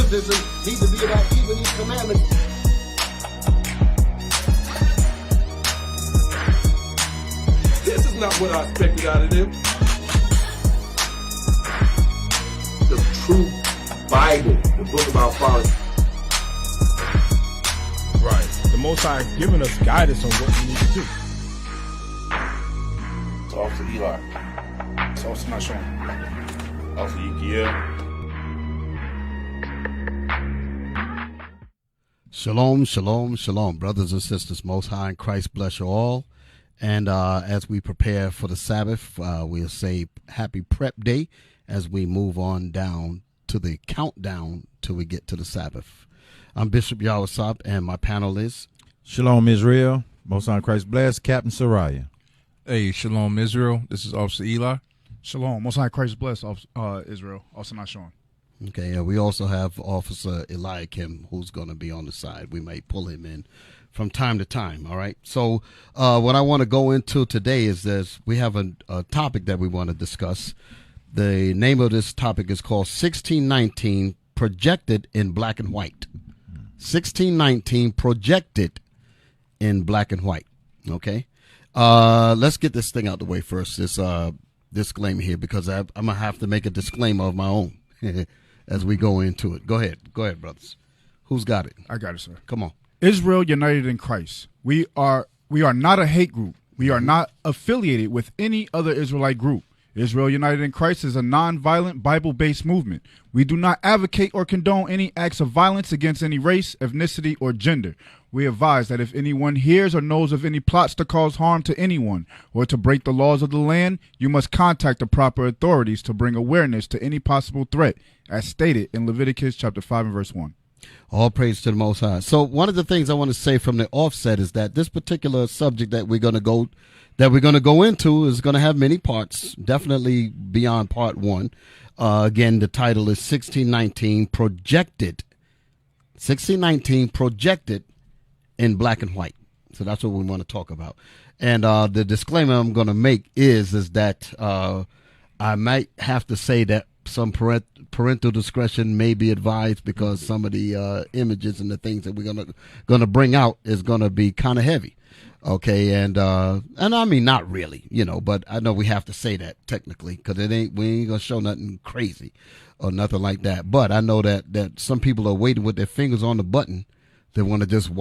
citizen need to be about keeping these commandments. This is not what I expected out of them. The true Bible, the book of our fathers. Right. The Most High has given us guidance on what we need to do. It's Officer Eli. It's Officer Nashon. Officer Yekiel. Shalom, shalom, shalom. Brothers and sisters, Most High in Christ bless you all. And as we prepare for the Sabbath, we'll say happy prep day as we move on down to the countdown till we get to the Sabbath. I'm Bishop Yawasop, and my panel is Shalom, Israel. Most High in Christ bless. Captain Sariah. Hey, Shalom, Israel. This is Officer Eli. Shalom. Most High Christ bless, Israel. Officer Nashon. okay. And we also have Officer Eliakim, who's going to be on the side. We might pull him in from time to time. All right. So what I want to go into today is this: we have a topic that we want to discuss. The name of this topic is called 1619 Projected in Black and White. 1619 Projected in Black and White. Okay. Let's get this thing out the way first. This disclaimer here, because I'm going to have to make a disclaimer of my own as we go into it. Go ahead. Go ahead, brothers. Who's got it? I got it, sir. Come on. Israel united in Christ. We are not a hate group. We are not affiliated with any other Israelite group. Israel United in Christ is a non-violent, Bible-based movement. We do not advocate or condone any acts of violence against any race, ethnicity, or gender. We advise that if anyone hears or knows of any plots to cause harm to anyone or to break the laws of the land, you must contact the proper authorities to bring awareness to any possible threat, as stated in Leviticus chapter 5 and verse 1. All praise to the Most High. So one of the things I want to say from the offset is that this particular subject that we're going to go into is going to have many parts, definitely beyond part one. Again, the title is 1619 Projected. 1619 Projected in Black and White. So that's what we want to talk about. And the disclaimer I'm going to make is that I might have to say that some parental discretion may be advised, because some of the images and the things that we're gonna bring out is gonna be kind of heavy. Okay, and I mean, not really, but I know we have to say that technically, because we ain't gonna show nothing crazy or nothing like that. But I know that some people are waiting with their fingers on the button. They want to just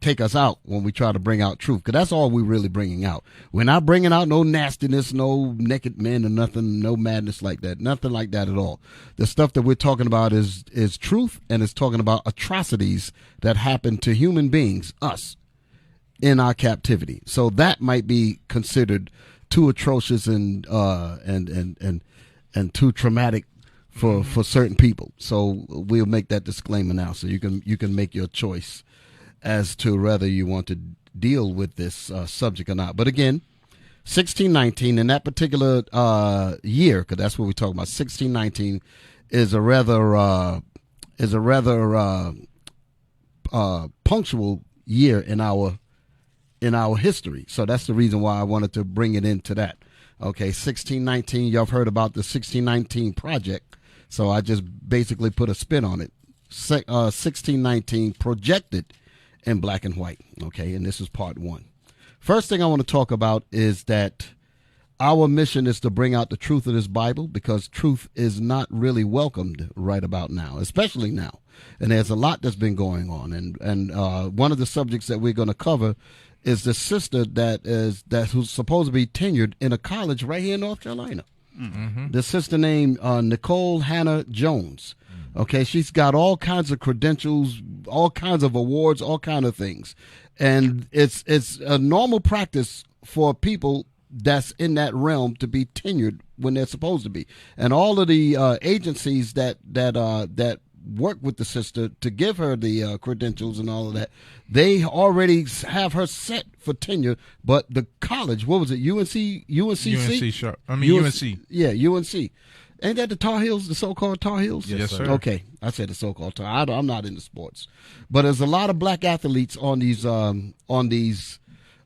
take us out when we try to bring out truth, because that's all we're really bringing out. We're not bringing out no nastiness, no naked men or nothing, no madness like that, nothing like that at all. The stuff that we're talking about is truth, and it's talking about atrocities that happen to human beings, us, in our captivity. So that might be considered too atrocious and too traumatic for certain people. So we'll make that disclaimer now, so you can make your choice as to whether you want to deal with this subject or not. But again, 1619 in that particular year, because that's what we're talking about. 1619 is a rather punctual year in our history. So that's the reason why I wanted to bring it into that. Okay, 1619. Y'all have heard about the 1619 project. So I just basically put a spin on it. 1619 Projected in Black and White. Okay, and this is part one. First thing I want to talk about is that our mission is to bring out the truth of this Bible, because truth is not really welcomed right about now, especially now. And there's a lot that's been going on. And one of the subjects that we're going to cover is the sister who's supposed to be tenured in a college right here in North Carolina. Mm-hmm. The sister named Nicole Hannah Jones. Okay, she's got all kinds of credentials, all kinds of awards, all kinds of things, and it's a normal practice for people that's in that realm to be tenured when they're supposed to be. And all of the agencies that work with the sister to give her the credentials and all of that, they already have her set for tenure. But the college, what was it, UNCC? UNC. Yeah, UNC. Ain't that the Tar Heels, the so-called Tar Heels? Yes, sir. Okay, I said the so-called Tar. I'm not into sports, but there's a lot of black athletes on these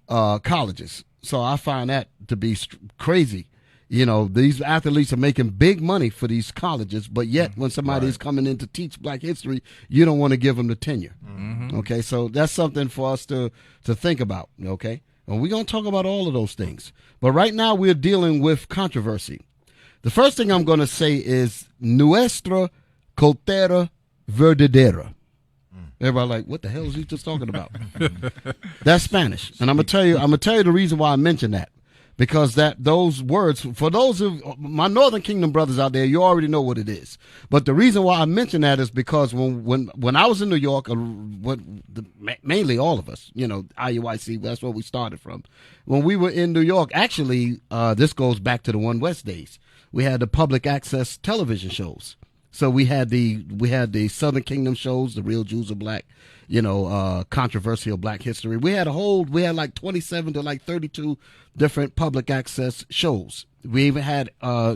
colleges. So I find that to be crazy. You know, these athletes are making big money for these colleges, but yet when somebody is coming in to teach Black history, you don't want to give them the tenure. Okay, so that's something for us to think about. Okay, and we're gonna talk about all of those things, but right now we're dealing with controversy. The first thing I'm going to say is nuestra cultura verdadera. Everybody like, what the hell is he just talking about? That's Spanish, and I'm gonna tell you the reason why I mentioned that. Because those words, for those of my Northern Kingdom brothers out there, you already know what it is. But the reason why I mention that is because when I was in New York, mainly all of us, you know, IUIC, that's where we started from. When we were in New York, actually, this goes back to the One West days. We had the public access television shows. So we had the Southern Kingdom shows, The Real Jews Are Black, you know, controversial Black history. We had like 27 to like 32 different public access shows. We even had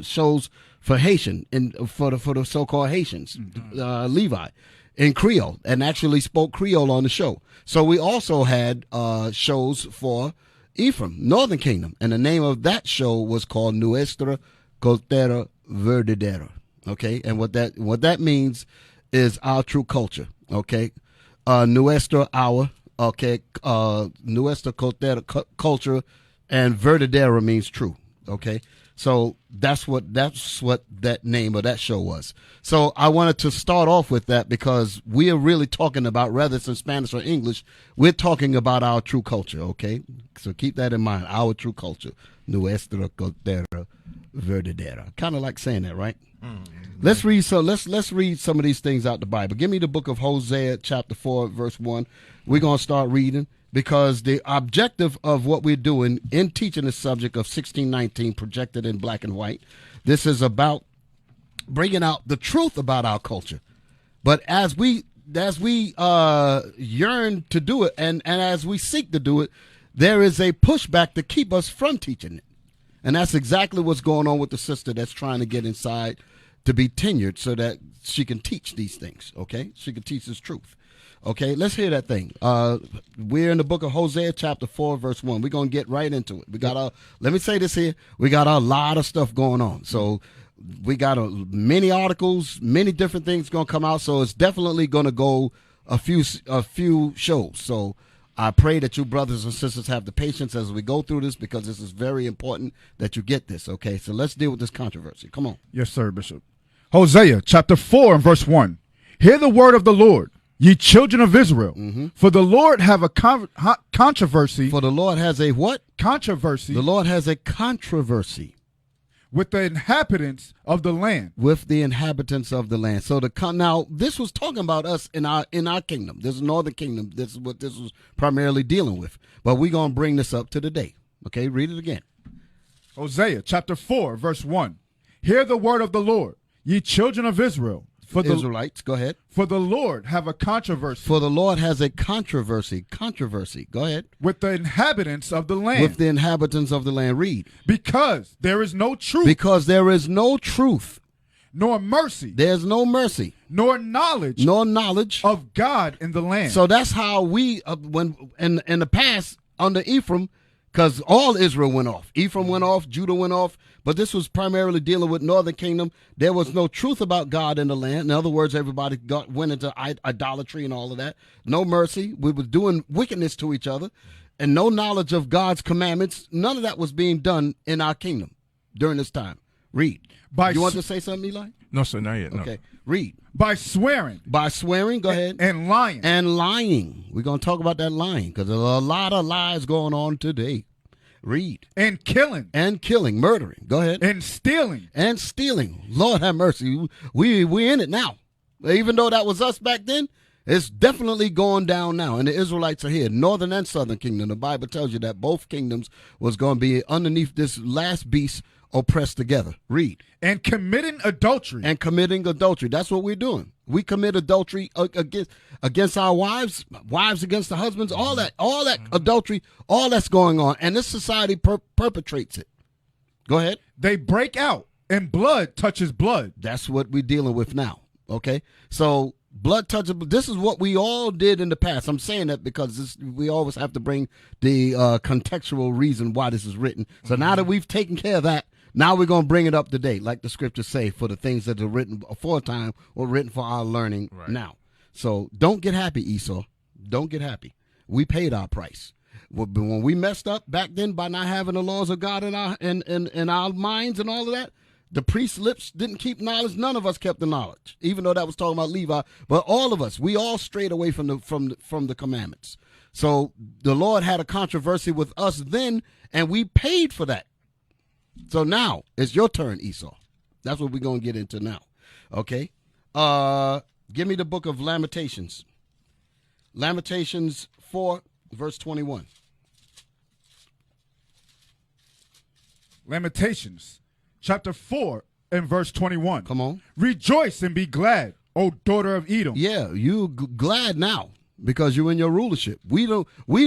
shows for Haitian for the so-called Haitians, Levi, in Creole, and actually spoke Creole on the show. So we also had shows for Ephraim, Northern Kingdom, and the name of that show was called Nuestra Cultura Verdadera. Okay, and what that means is our true culture. Okay, nuestra, our. Okay, nuestra culture, and verdadera means true. Okay, so that's what that name of that show was. So I wanted to start off with that because we are really talking about, rather than Spanish or English, we're talking about our true culture. Okay, so keep that in mind. Our true culture, nuestra cultura verdadera. Kind of like saying that, right? Let's read some of these things out the Bible. Give me the book of Hosea, chapter 4, verse 1. We're going to start reading because the objective of what we're doing in teaching the subject of 1619 projected in black and white, this is about bringing out the truth about our culture. But as we yearn to do it and as we seek to do it, there is a pushback to keep us from teaching it. And that's exactly what's going on with the sister that's trying to get inside to be tenured so that she can teach these things, okay? She can teach this truth. Okay, let's hear that thing. We're in the book of Hosea, chapter 4, verse 1. We're going to get right into it. Let me say this here. We got a lot of stuff going on. So we got many articles, many different things going to come out. So it's definitely going to go a few shows. So I pray that you brothers and sisters have the patience as we go through this because this is very important that you get this, okay? So let's deal with this controversy. Come on. Yes, sir, Bishop. Hosea chapter 4 and verse 1. Hear the word of the Lord, ye children of Israel. For the Lord have a controversy. For the Lord has a what? Controversy. The Lord has a controversy. With the inhabitants of the land. With the inhabitants of the land. So now this was talking about us in our kingdom. This is Northern Kingdom. This is what this was primarily dealing with. But we're going to bring this up to the day. Okay, read it again. Hosea chapter 4, verse 1. Hear the word of the Lord, ye children of Israel. For the Israelites, go ahead. For the Lord have a controversy. For the Lord has a controversy. Controversy. Go ahead. With the inhabitants of the land. With the inhabitants of the land. Read. Because there is no truth. Because there is no truth. Nor mercy. There's no mercy. Nor knowledge. Nor knowledge. Of God in the land. So that's how we, when in the past, under Ephraim, because all Israel went off. Ephraim went off, Judah went off, but this was primarily dealing with Northern Kingdom. There was no truth about God in the land. In other words, everybody went into idolatry and all of that. No mercy. We were doing wickedness to each other and no knowledge of God's commandments. None of that was being done in our kingdom during this time. Read. You want to say something, Eli? No, sir, not yet. No. Okay. Read. By swearing. By swearing, go ahead. And lying. And lying. We're going to talk about that lying because there's a lot of lies going on today. Read. And killing. And killing, murdering. Go ahead. And stealing. And stealing. Lord have mercy. We're in it now. Even though that was us back then, it's definitely going down now. And the Israelites are here, Northern and Southern Kingdom. The Bible tells you that both kingdoms was going to be underneath this last beast oppressed together. Read. And committing adultery. And committing adultery. That's what we're doing. We commit adultery against our wives against the husbands, all that adultery, all that's going on. And this society perpetrates it. Go ahead. They break out and blood touches blood. That's what we're dealing with now. Okay. So blood touches. This is what we all did in the past. I'm saying that because we always have to bring the contextual reason why this is written. So now that we've taken care of that, Now we're going to bring it up to date, like the scriptures say, for the things that are written aforetime or written for our learning now. So don't get happy, Esau. Don't get happy. We paid our price. When we messed up back then by not having the laws of God in our minds and all of that, the priest's lips didn't keep knowledge. None of us kept the knowledge, even though that was talking about Levi. But all of us, we all strayed away from the commandments. So the Lord had a controversy with us then, and we paid for that. So now it's your turn, Esau. That's what we're going to get into now. Okay? Give me the book of Lamentations. Lamentations 4, verse 21. Lamentations, chapter 4 and verse 21. Come on. Rejoice and be glad, O daughter of Edom. Yeah, you glad now because you're in your rulership. We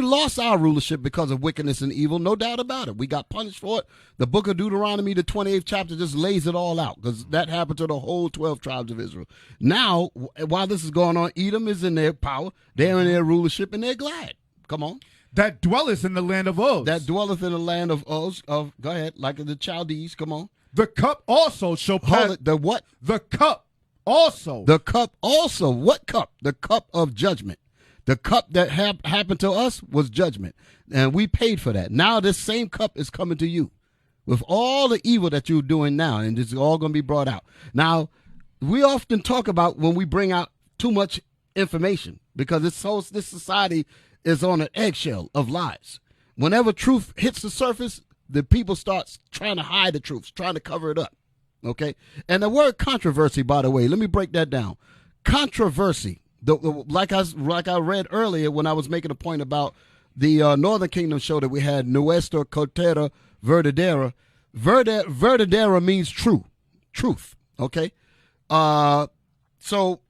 lost our rulership because of wickedness and evil, no doubt about it. We got punished for it. The book of Deuteronomy, the 28th chapter, just lays it all out because that happened to the whole 12 tribes of Israel. Now, while this is going on, Edom is in their power. They're in their rulership, and they're glad. Come on. That dwelleth in the land of Uz. That dwelleth in the land of Uz. Go ahead, like the Chaldees. Come on. The cup also shall pass. Hold it. The what? The cup also. The cup also. What cup? The cup of judgment. The cup that happened to us was judgment, and we paid for that. Now this same cup is coming to you with all the evil that you're doing now, and it's all going to be brought out. Now, we often talk about when we bring out too much information because this society is on an eggshell of lies. Whenever truth hits the surface, the people start trying to hide the truth, trying to cover it up. Okay? And the word controversy, by the way, let me break that down. Controversy, like I read earlier when I was making a point about the Northern Kingdom show that we had, Nuestra Cotera Verdadera. Verdadera means truth. Okay? So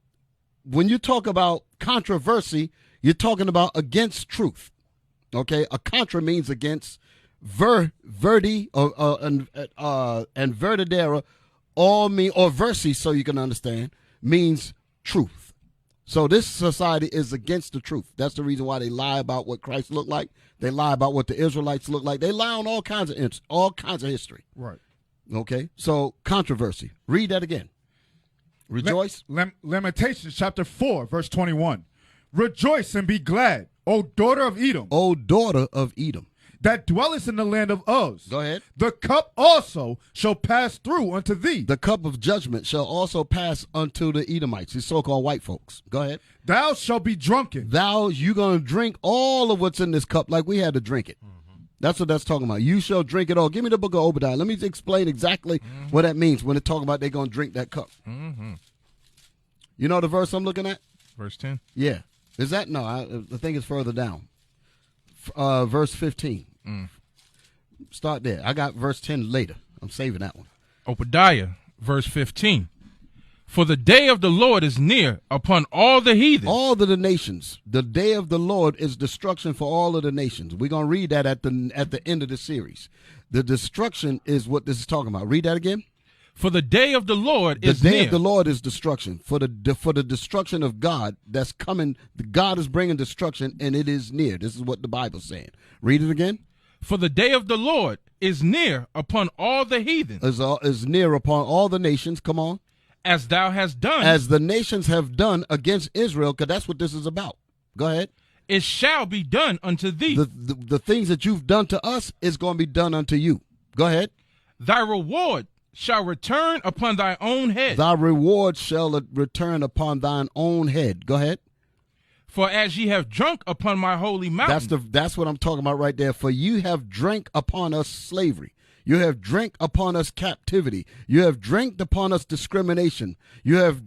when you talk about controversy, you're talking about against truth, okay? A contra means against. Verdi and verdadera all mean, or versi, so you can understand, means truth. So this society is against the truth. That's the reason why they lie about what Christ looked like. They lie about what the Israelites look like. They lie on all kinds of history. Right. Okay. So controversy. Read that again. Rejoice. Lamentations chapter 4, verse 21. Rejoice and be glad, O daughter of Edom. O daughter of Edom. That dwellest in the land of Uz. Go ahead. The cup also shall pass through unto thee. The cup of judgment shall also pass unto the Edomites, these so-called white folks. Go ahead. Thou shalt be drunken. You're going to drink all of what's in this cup like we had to drink it. Mm-hmm. That's what that's talking about. You shall drink it all. Give me the book of Obadiah. Let me explain exactly what that means when they talk about they're going to drink that cup. Mm-hmm. You know the verse I'm looking at? Verse 10? Yeah. Is that? No, I think it's further down. Verse 15. Start there. I got verse 10 later. I'm saving that one. Obadiah, verse 15. For the day of the Lord is near upon all the heathen. All of the nations. The day of the Lord is destruction for all of the nations. We're going to read that at the end of the series. The destruction is what this is talking about. Read that again. For the day of the Lord is near. The day of the Lord is destruction. For the destruction of God that's coming, God is bringing destruction, and it is near. This is what the Bible's saying. Read it again. For the day of the Lord is near upon all the heathen. Is near upon all the nations. Come on. As thou hast done. As the nations have done against Israel, because that's what this is about. Go ahead. It shall be done unto thee. The things that you've done to us is going to be done unto you. Go ahead. Thy reward shall return upon thy own head. Thy reward shall return upon thine own head. Go ahead. For as ye have drunk upon my holy mountain. That's what I'm talking about right there. For you have drank upon us slavery. You have drank upon us captivity. You have drank upon us discrimination. You have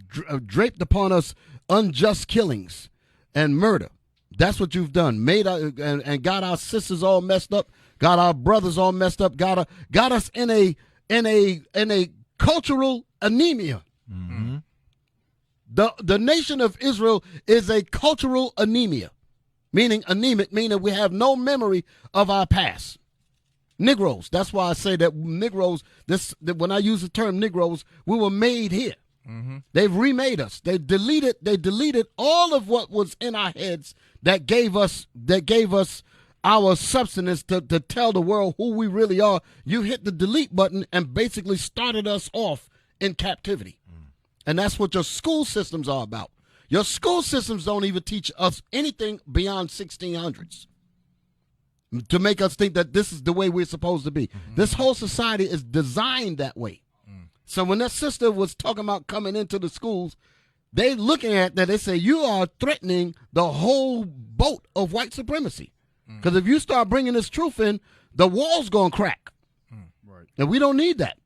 draped upon us unjust killings and murder. That's what you've done. And got our sisters all messed up. Got our brothers all messed up. Got us in a cultural anemia. Mm-hmm. The nation of Israel is a cultural anemia, meaning anemic, meaning we have no memory of our past. Negroes. That's why I say that Negroes. When I use the term Negroes, we were made here. Mm-hmm. They've remade us. They deleted all of what was in our heads that gave us our substance to tell the world who we really are, you hit the delete button and basically started us off in captivity. And that's what your school systems are about. Your school systems don't even teach us anything beyond 1600s to make us think that this is the way we're supposed to be. This whole society is designed that way. So when that sister was talking about coming into the schools, they looking at that, they say, you are threatening the whole boat of white supremacy. Because if you start bringing this truth in, the wall's going to crack. Right. And we don't need that.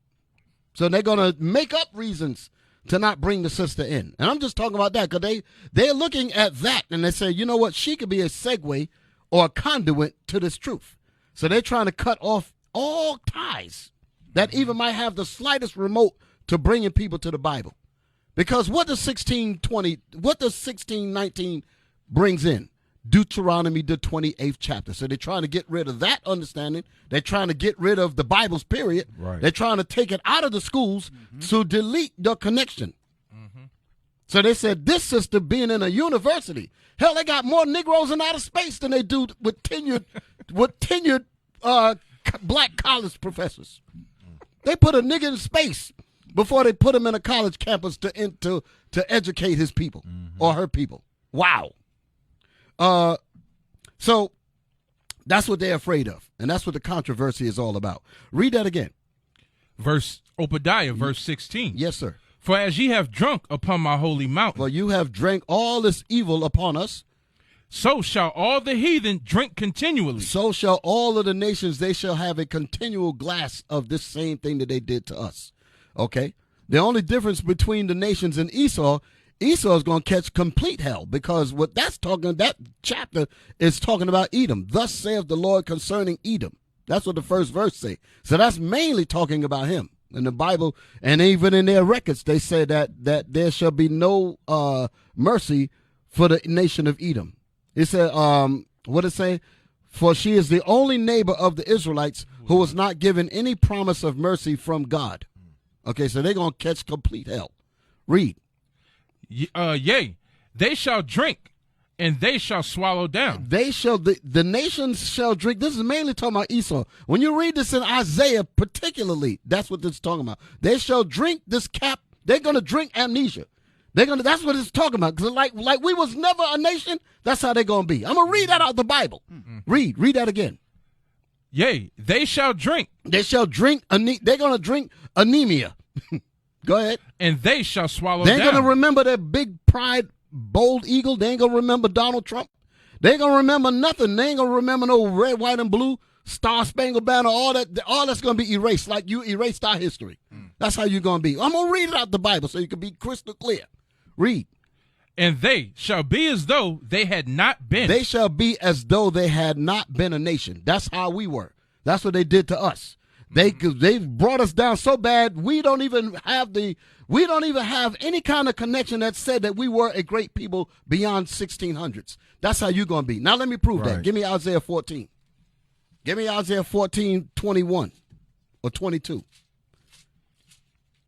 So they're going to make up reasons to not bring the sister in. And I'm just talking about that because they're looking at that and they say, you know what, she could be a segue or a conduit to this truth. So they're trying to cut off all ties that even might have the slightest remote to bringing people to the Bible. Because what does 1619 brings in? Deuteronomy, the 28th chapter. So they're trying to get rid of that understanding. They're trying to get rid of the Bible's period. Right. They're trying to take it out of the schools to delete the connection. So they said this sister being in a university, hell, they got more Negroes in outer space than they do with tenured black college professors. They put a nigga in space before they put him in a college campus to educate his people or her people. Wow. So that's what they're afraid of, and that's what the controversy is all about. Read that again. Obadiah, verse 16. Yes, sir. For as ye have drunk upon my holy mountain, For you have drank all this evil upon us, so shall all the heathen drink continually. so shall all of the nations, they shall have a continual glass of this same thing that they did to us. Okay? The only difference between the nations and Esau is going to catch complete hell, because what that chapter is talking about Edom. Thus saith the Lord concerning Edom. That's what the first verse say. So that's mainly talking about him. In the Bible, and even in their records, they say that there shall be no mercy for the nation of Edom. It said, what it say? For she is the only neighbor of the Israelites who was not given any promise of mercy from God. Okay, so they're going to catch complete hell. Read. Yea, they shall drink, and they shall swallow down. They shall, the nations shall drink. This is mainly talking about Esau. When you read this in Isaiah particularly, that's what this is talking about. They shall drink this cap. They're going to drink amnesia. That's what it's talking about. Because like we was never a nation, that's how they're going to be. I'm going to read that out the Bible. Read that again. Yea, they shall drink. They shall drink, they're going to drink anemia. Go ahead. And they shall swallow They down. ain't going to remember their big pride, bold eagle. They ain't going to remember Donald Trump. They ain't going to remember nothing. They ain't going to remember no red, white, and blue, Star Spangled Banner, all that's going to be erased, like you erased our history. That's how you're going to be. I'm going to read it out the Bible so you can be crystal clear. Read. And they shall be as though they had not been. They shall be as though they had not been a nation. That's how we were. That's what they did to us. They brought us down so bad we don't even have any kind of connection that said that we were a great people beyond 1600s. That's how you're going to be. Now let me prove that. Give me Isaiah 14. Give me Isaiah 14, 21 or 22.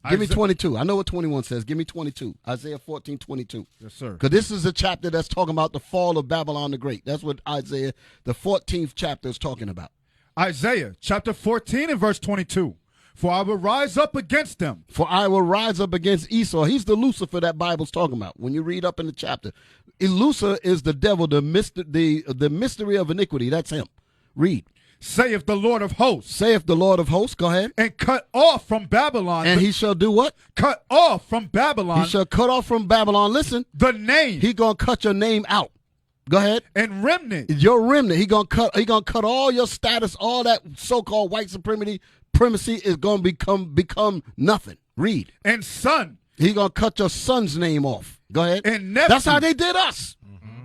Give me 22. I know what 21 says. Give me 22. Isaiah 14, 22. Yes, sir. Because this is a chapter that's talking about the fall of Babylon the Great. That's what Isaiah, the 14th chapter, is talking about. Isaiah chapter 14 and verse 22. For I will rise up against them. For I will rise up against Esau. He's the Lucifer that Bible's talking about. When you read up in the chapter, Lucifer is the devil, the mystery of iniquity. That's him. Read. Saith the Lord of hosts. Saith the Lord of hosts. Go ahead. And cut off from Babylon. And he shall do what? Cut off from Babylon. He shall cut off from Babylon. Listen. The name. He gonna cut your name out. Go ahead. And remnant. Your remnant. He gonna cut all your status, all that so-called white supremacy is gonna become nothing. Read. And son. He gonna cut your son's name off. Go ahead. And nephew. That's how they did us.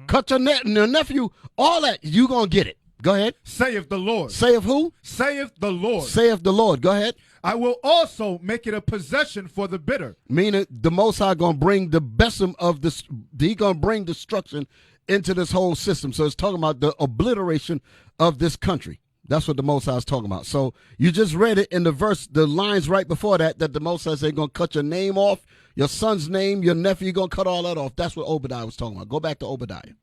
Cut your nephew. All that you gonna get it. Go ahead. Saith the Lord. Saith who? Saith the Lord. Saith the Lord. Go ahead. I will also make it a possession for the bitter. Meaning the Most High gonna bring the besom of this. He gonna bring destruction into this whole system. So it's talking about the obliteration of this country. That's what the Most High is talking about. So you just read it in the verse, the lines right before that the Most High said going to cut your name off, your son's name, your nephew, you're going to cut all that off. That's what Obadiah was talking about. Go back to Obadiah.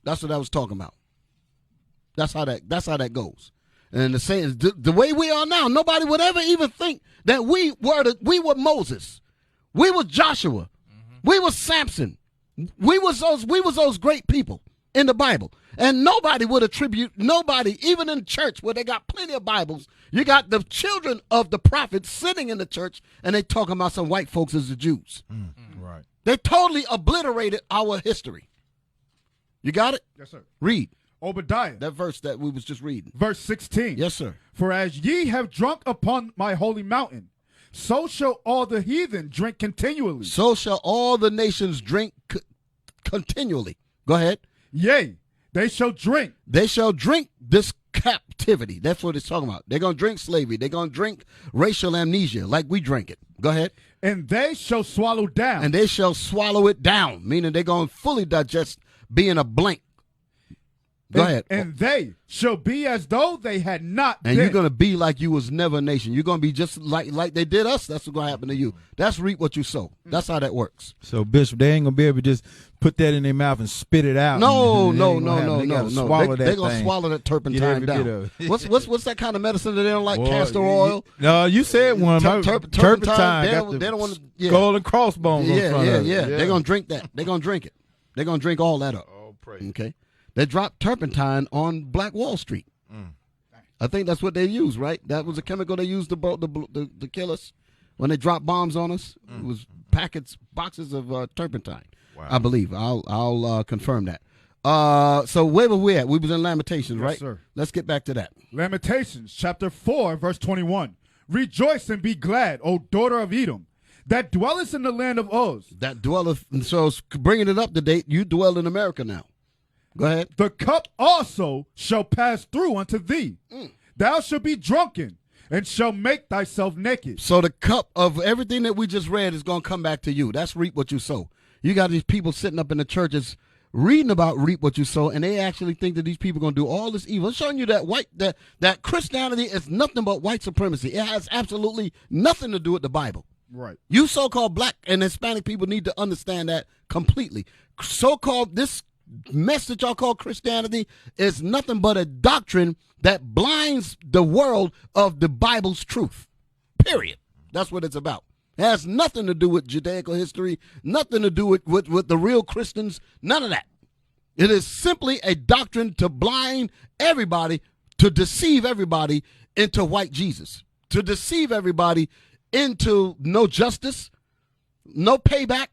That's what I was talking about. That's how that goes. And the saying, the way we are now, nobody would ever even think that we were Moses, we were Joshua, we were Samson, we was those great people in the Bible. And nobody would attribute, even in church where they got plenty of Bibles, you got the children of the prophets sitting in the church and they talking about some white folks as the Jews. Right. They totally obliterated our history. You got it? Yes, sir. Read Obadiah, that verse that we was just reading. verse 16. Yes, sir. For as ye have drunk upon my holy mountain, so shall all the heathen drink continually. So shall all the nations drink continually. Go ahead. Yea, they shall drink. They shall drink this captivity. That's what it's talking about. They're going to drink slavery. They're going to drink racial amnesia like we drink it. Go ahead. And they shall swallow down. And they shall swallow it down, meaning they're going to fully digest being a blank. Go ahead. And they shall be as though they had not And been. you're going to be like you was never a nation. You're going to be just like they did us. That's what's going to happen to you. That's reap what you sow. That's how that works. So, Bishop, they ain't going to be able to just put that in their mouth and spit it out. No. They They're gotta going swallow that to thing. swallow that Get turpentine every bit down. of it. What's that kind of medicine that they don't like? Boy, Castor oil? No, you said one. Turpentine. Got They don't want to. Yeah. skull and crossbones on front of it. Yeah. They're going to drink that. They're going to drink it. They're going to drink all that up. Oh, praise. Okay. They dropped turpentine on Black Wall Street. I think that's what they used, right? That was a chemical they used to kill us when they dropped bombs on us. It was boxes of turpentine. Wow. I believe. I'll confirm that. So where were we at? We was in Lamentations, right? sir. Let's get back to that. Lamentations chapter 4, verse 21. Rejoice and be glad, O daughter of Edom, that dwellest in the land of Uz. That dwelleth. So bringing it up to date, you dwell in America now. Go ahead. The cup also shall pass through unto thee. Thou shalt be drunken, and shall make thyself naked. So the cup of everything that we just read is going to come back to you. That's reap what you sow. You got these people sitting up in the churches reading about reap what you sow, and they actually think that these people are going to do all this evil. I'm showing you that that Christianity is nothing but white supremacy. It has absolutely nothing to do with the Bible. Right. You so-called black and Hispanic people need to understand that completely. So-called this mess that y'all call Christianity is nothing but a doctrine that blinds the world of the Bible's truth. Period. That's what it's about. It has nothing to do with Judaical history, nothing to do with the real Christians, none of that. It is simply a doctrine to blind everybody, to deceive everybody into white Jesus, to deceive everybody into no justice, no payback,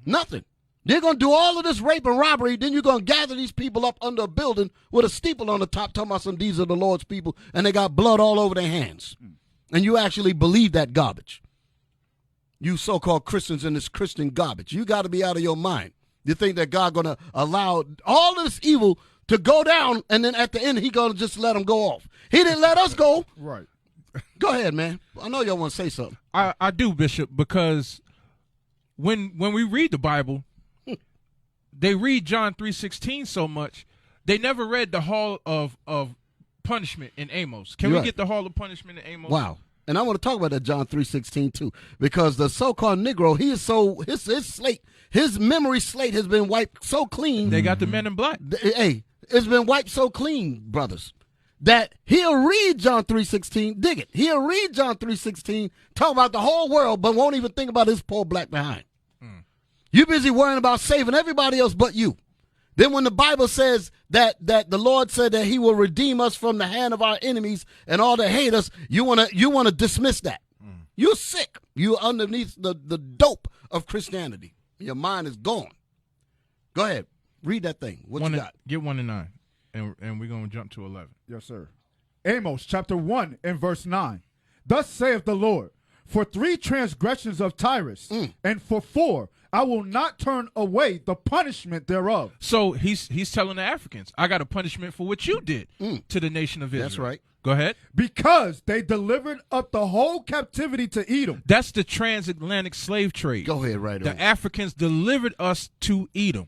nothing. They're going to do all of this rape and robbery, then you're going to gather these people up under a building with a steeple on the top talking about these are the Lord's people, and they got blood all over their hands. And you actually believe that garbage. You so-called Christians in this Christian garbage. You got to be out of your mind. You think that God going to allow all of this evil to go down, and then at the end, he going to just let them go off. He didn't let us go. Right. Go ahead, man. I know y'all want to say something. I do, Bishop, because when we read the Bible, they read John 3:16 so much, they never read the hall of punishment in Amos. Can You're we right. get the hall of punishment in Amos? Wow. And I want to talk about that John 3:16 too, because the so-called Negro, he is so his slate, his memory slate has been wiped so clean. They got the men in black. Hey, it's been wiped so clean, brothers, that he'll read John 3:16. Dig it. He'll read John 3:16, talk about the whole world, but won't even think about his poor black behind. You busy worrying about saving everybody else but you. Then when the Bible says that the Lord said that he will redeem us from the hand of our enemies and all that hate us, you wanna dismiss that. You're sick. You're underneath the dope of Christianity. Your mind is gone. Go ahead. Read that thing. What you got? Get 1 and 9, and we're going to jump to 11. Yes, sir. Amos chapter 1 and verse 9. Thus saith the Lord, for 3 transgressions of Tyrus, and for 4, I will not turn away the punishment thereof. So he's telling the Africans, I got a punishment for what you did to the nation of Israel. That's right. Go ahead. Because they delivered up the whole captivity to Edom. That's the transatlantic slave trade. Go ahead, right The on. Africans delivered us to Edom.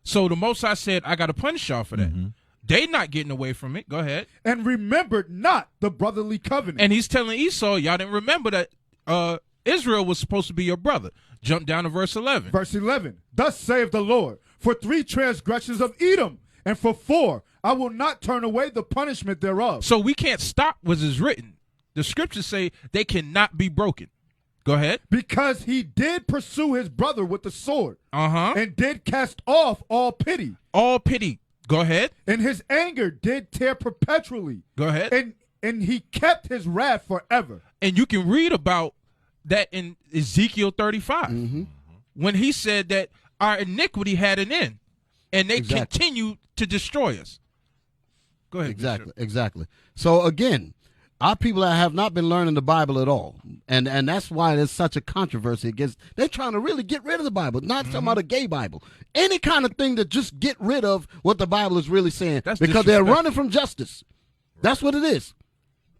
So the Most High said, I got to punish y'all for that. They not getting away from it. Go ahead. And remembered not the brotherly covenant. And he's telling Esau, y'all didn't remember that Israel was supposed to be your brother. Jump down to verse 11. Verse 11. Thus saith the Lord, for 3 transgressions of Edom, and for 4, I will not turn away the punishment thereof. So we can't stop what is written. The scriptures say they cannot be broken. Go ahead. Because he did pursue his brother with the sword, and did cast off all pity. All pity. Go ahead. And his anger did tear perpetually. Go ahead. And he kept his wrath forever. And you can read about that in Ezekiel 35, when he said that our iniquity had an end, and they continue to destroy us. Go ahead. Exactly. So again, our people that have not been learning the Bible at all, and that's why there's such a controversy against. They're trying to really get rid of the Bible, not talking about a gay Bible, any kind of thing to just get rid of what the Bible is really saying, because they're running from justice. That's what it is.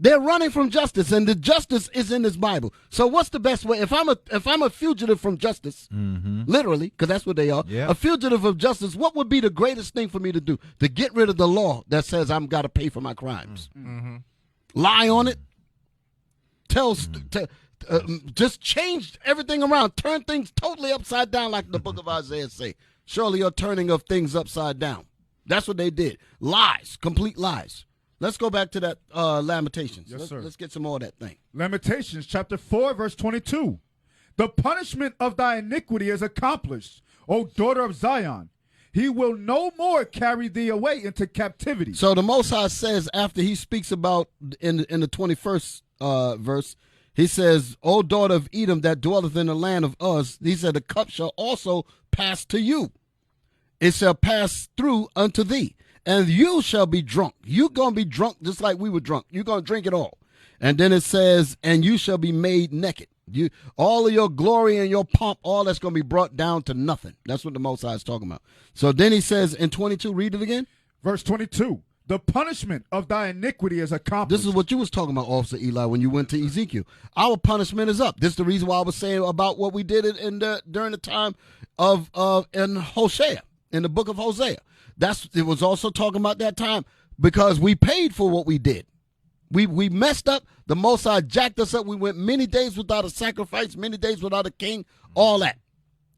They're running from justice, and the justice is in this Bible. So what's the best way? If I'm a fugitive from justice, literally, because that's what they are, a fugitive of justice, what would be the greatest thing for me to do? To get rid of the law that says I'm got to pay for my crimes. Lie on it. Just change everything around. Turn things totally upside down, like the book of Isaiah say. Surely you're turning of things upside down. That's what they did. Lies, complete lies. Let's go back to that Lamentations. Yes, sir. Let's get some more of that thing. Lamentations chapter 4, verse 22. The punishment of thy iniquity is accomplished, O daughter of Zion. He will no more carry thee away into captivity. So the Most High says, after he speaks about in the 21st verse, he says, O daughter of Edom that dwelleth in the land of Uz, he said, the cup shall also pass to you. It shall pass through unto thee, and you shall be drunk. You're going to be drunk just like we were drunk. You're going to drink it all. And then it says, and you shall be made naked. All of your glory and your pomp, all that's going to be brought down to nothing. That's what the Most High is talking about. So then he says in 22, read it again. Verse 22, the punishment of thy iniquity is accomplished. This is what you was talking about, Officer Eli, when you went to Ezekiel. Our punishment is up. This is the reason why I was saying about what we did during the time of in Hosea, in the book of Hosea. It was also talking about that time because we paid for what we did. We messed up. The Most High jacked us up. We went many days without a sacrifice, many days without a king, all that.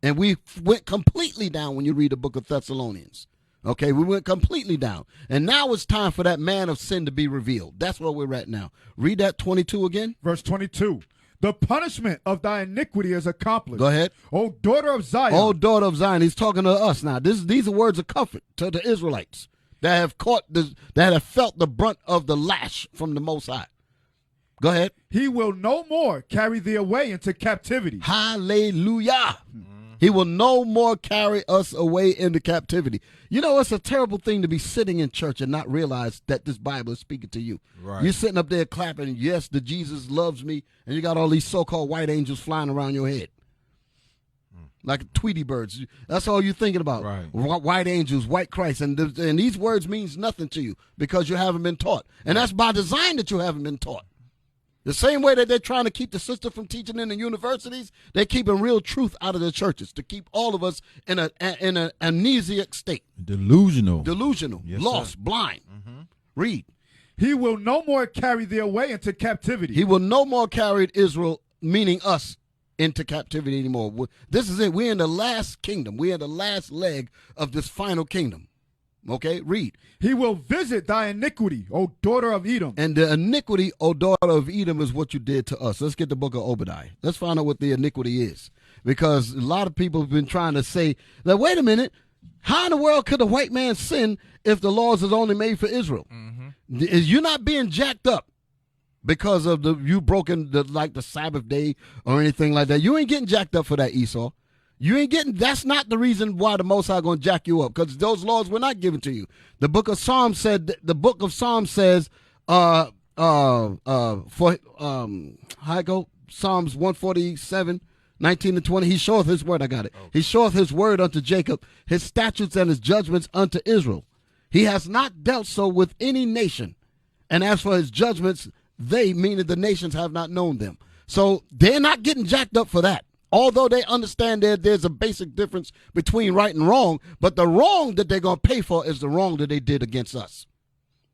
And we went completely down when you read the book of Thessalonians. Okay, we went completely down. And now it's time for that man of sin to be revealed. That's where we're at now. Read that 22 again. Verse 22. The punishment of thy iniquity is accomplished. Go ahead. O daughter of Zion. O daughter of Zion. He's talking to us now. These are words of comfort to the Israelites that have felt the brunt of the lash from the Most High. Go ahead. He will no more carry thee away into captivity. Hallelujah. He will no more carry us away into captivity. You know, it's a terrible thing to be sitting in church and not realize that this Bible is speaking to you. Right. You're sitting up there clapping, yes, the Jesus loves me, and you got all these so-called white angels flying around your head. Like Tweety birds. That's all you're thinking about. Right. White angels, white Christ. And these words means nothing to you because you haven't been taught. And that's by design that you haven't been taught. The same way that they're trying to keep the sister from teaching in the universities, they're keeping real truth out of the churches to keep all of us in an amnesiac state. Delusional. Yes, lost, sir. blind. Read. He will no more carry thee away into captivity. He will no more carry Israel, meaning us, into captivity anymore. This is it. We're in the last kingdom. We're in the last leg of this final kingdom. Okay, read. He will visit thy iniquity, O daughter of Edom. And the iniquity, O daughter of Edom, is what you did to us. Let's get the book of Obadiah. Let's find out what the iniquity is. Because a lot of people have been trying to say, that, wait a minute, how in the world could a white man sin if the laws is only made for Israel? You're not being jacked up because of you broken the Sabbath day or anything like that. You ain't getting jacked up for that, Esau. You ain't getting. That's not the reason why the Most High going to jack you up, because those laws were not given to you. The book of Psalms said. The book of Psalms says, how I go? Psalms 147, 19 and 20. He showeth his word. I got it. He showeth his word unto Jacob, his statutes and his judgments unto Israel. He has not dealt so with any nation. And as for his judgments, they, meaning the nations, have not known them. So they're not getting jacked up for that. Although they understand that there's a basic difference between right and wrong, but the wrong that they're going to pay for is the wrong that they did against us.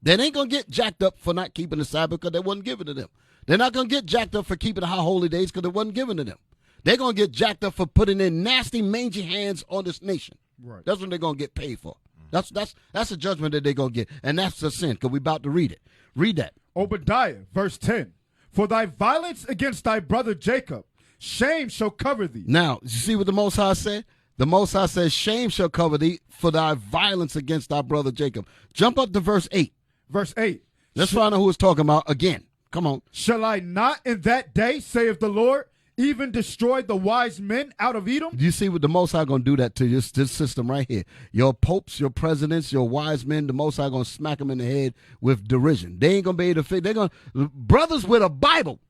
They ain't going to get jacked up for not keeping the Sabbath because it wasn't given to them. They're not going to get jacked up for keeping the high holy days because it wasn't given to them. They're going to get jacked up for putting in nasty, mangy hands on this nation. Right. That's what they're going to get paid for. That's a judgment that they're going to get. And that's a sin, because we're about to read it. Read that. Obadiah, verse 10. For thy violence against thy brother Jacob, shame shall cover thee. Now, you see what the Most High said? The Most High says, shame shall cover thee for thy violence against thy brother Jacob. Jump up to verse 8. Verse 8. Let's find out who it's talking about again. Come on. Shall I not in that day, saith the Lord, even destroy the wise men out of Edom? Do you see what the Most High going to do that to this system right here? Your popes, your presidents, your wise men, the Most High going to smack them in the head with derision. They ain't going to be able to they're going to, brothers with a Bible,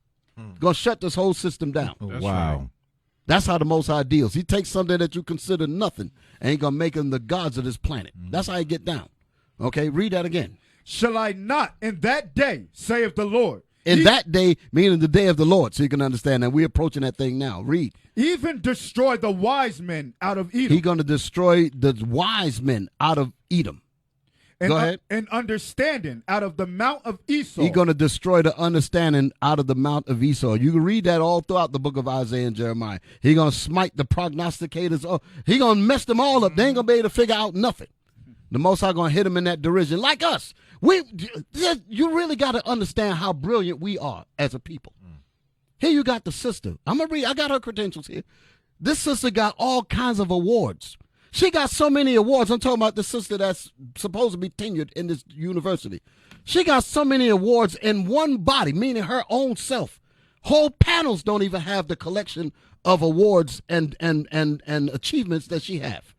going to shut this whole system down. Wow. That's how the Most High deals. He takes something that you consider nothing and he going to make them the gods of this planet. That's how he get down. Okay, read that again. Shall I not in that day, saith the Lord? In that day, meaning the day of the Lord, so you can understand that we're approaching that thing now. Read. Even destroy the wise men out of Edom. He's going to destroy the wise men out of Edom. Go ahead. And understanding out of the mount of Esau. He's going to destroy the understanding out of the mount of Esau. You can read that all throughout the book of Isaiah and Jeremiah. He's going to smite the prognosticators. He's going to mess them all up. They ain't going to be able to figure out nothing. The Most High going to hit them in that derision. Like us. You really got to understand how brilliant we are as a people. Here you got the sister. I'm going to read. I got her credentials here. This sister got all kinds of awards. She got so many awards. I'm talking about the sister that's supposed to be tenured in this university. She got so many awards in one body, meaning her own self. Whole panels don't even have the collection of awards and achievements that she have.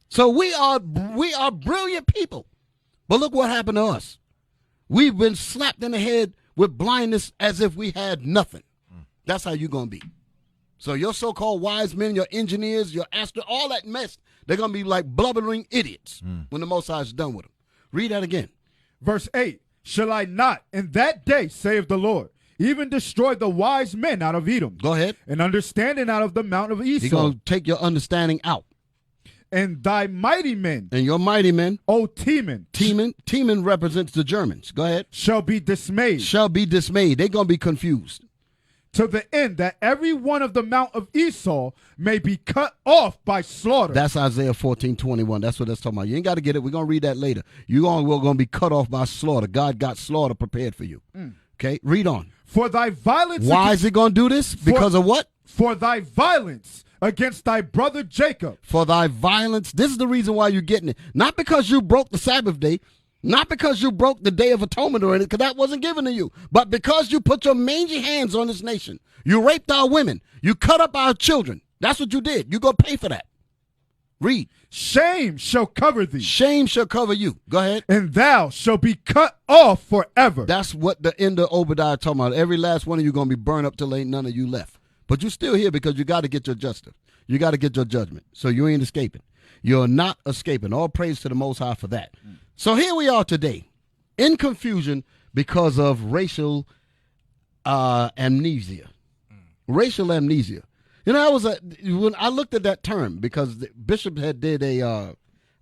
So we are brilliant people. But look what happened to us. We've been slapped in the head with blindness as if we had nothing. That's how you're going to be. So your so-called wise men, your engineers, your all that mess, they're going to be like blubbering idiots when the Most High is done with them. Read that again. Verse 8. Shall I not in that day, saith the Lord, even destroy the wise men out of Edom? Go ahead. And understanding out of the mount of Esau. He's going to take your understanding out. And thy mighty men. And your mighty men. O Teman. Teman represents the Germans. Go ahead. Shall be dismayed. Shall be dismayed. They're going to be confused. To the end that every one of the mount of Esau may be cut off by slaughter. That's Isaiah 14:21. That's what that's talking about. You ain't got to get it. We're going to read that later. We're going to be cut off by slaughter. God got slaughter prepared for you. Okay, read on. For thy violence. Why is he going to do this? Because of what? For thy violence against thy brother Jacob. For thy violence. This is the reason why you're getting it. Not because you broke the Sabbath day. Not because you broke the Day of Atonement or anything, because that wasn't given to you. But because you put your mangy hands on this nation. You raped our women. You cut up our children. That's what you did. You're going to pay for that. Read. Shame shall cover thee. Shame shall cover you. Go ahead. And thou shalt be cut off forever. That's what the end of Obadiah talking about. Every last one of you going to be burned up till ain't none of you left. But you're still here because you got to get your justice. You got to get your judgment. So you ain't escaping. You're not escaping. All praise to the Most High for that. So here we are today in confusion because of racial amnesia. Racial amnesia. You know, when I looked at that term because the Bishop had did I'm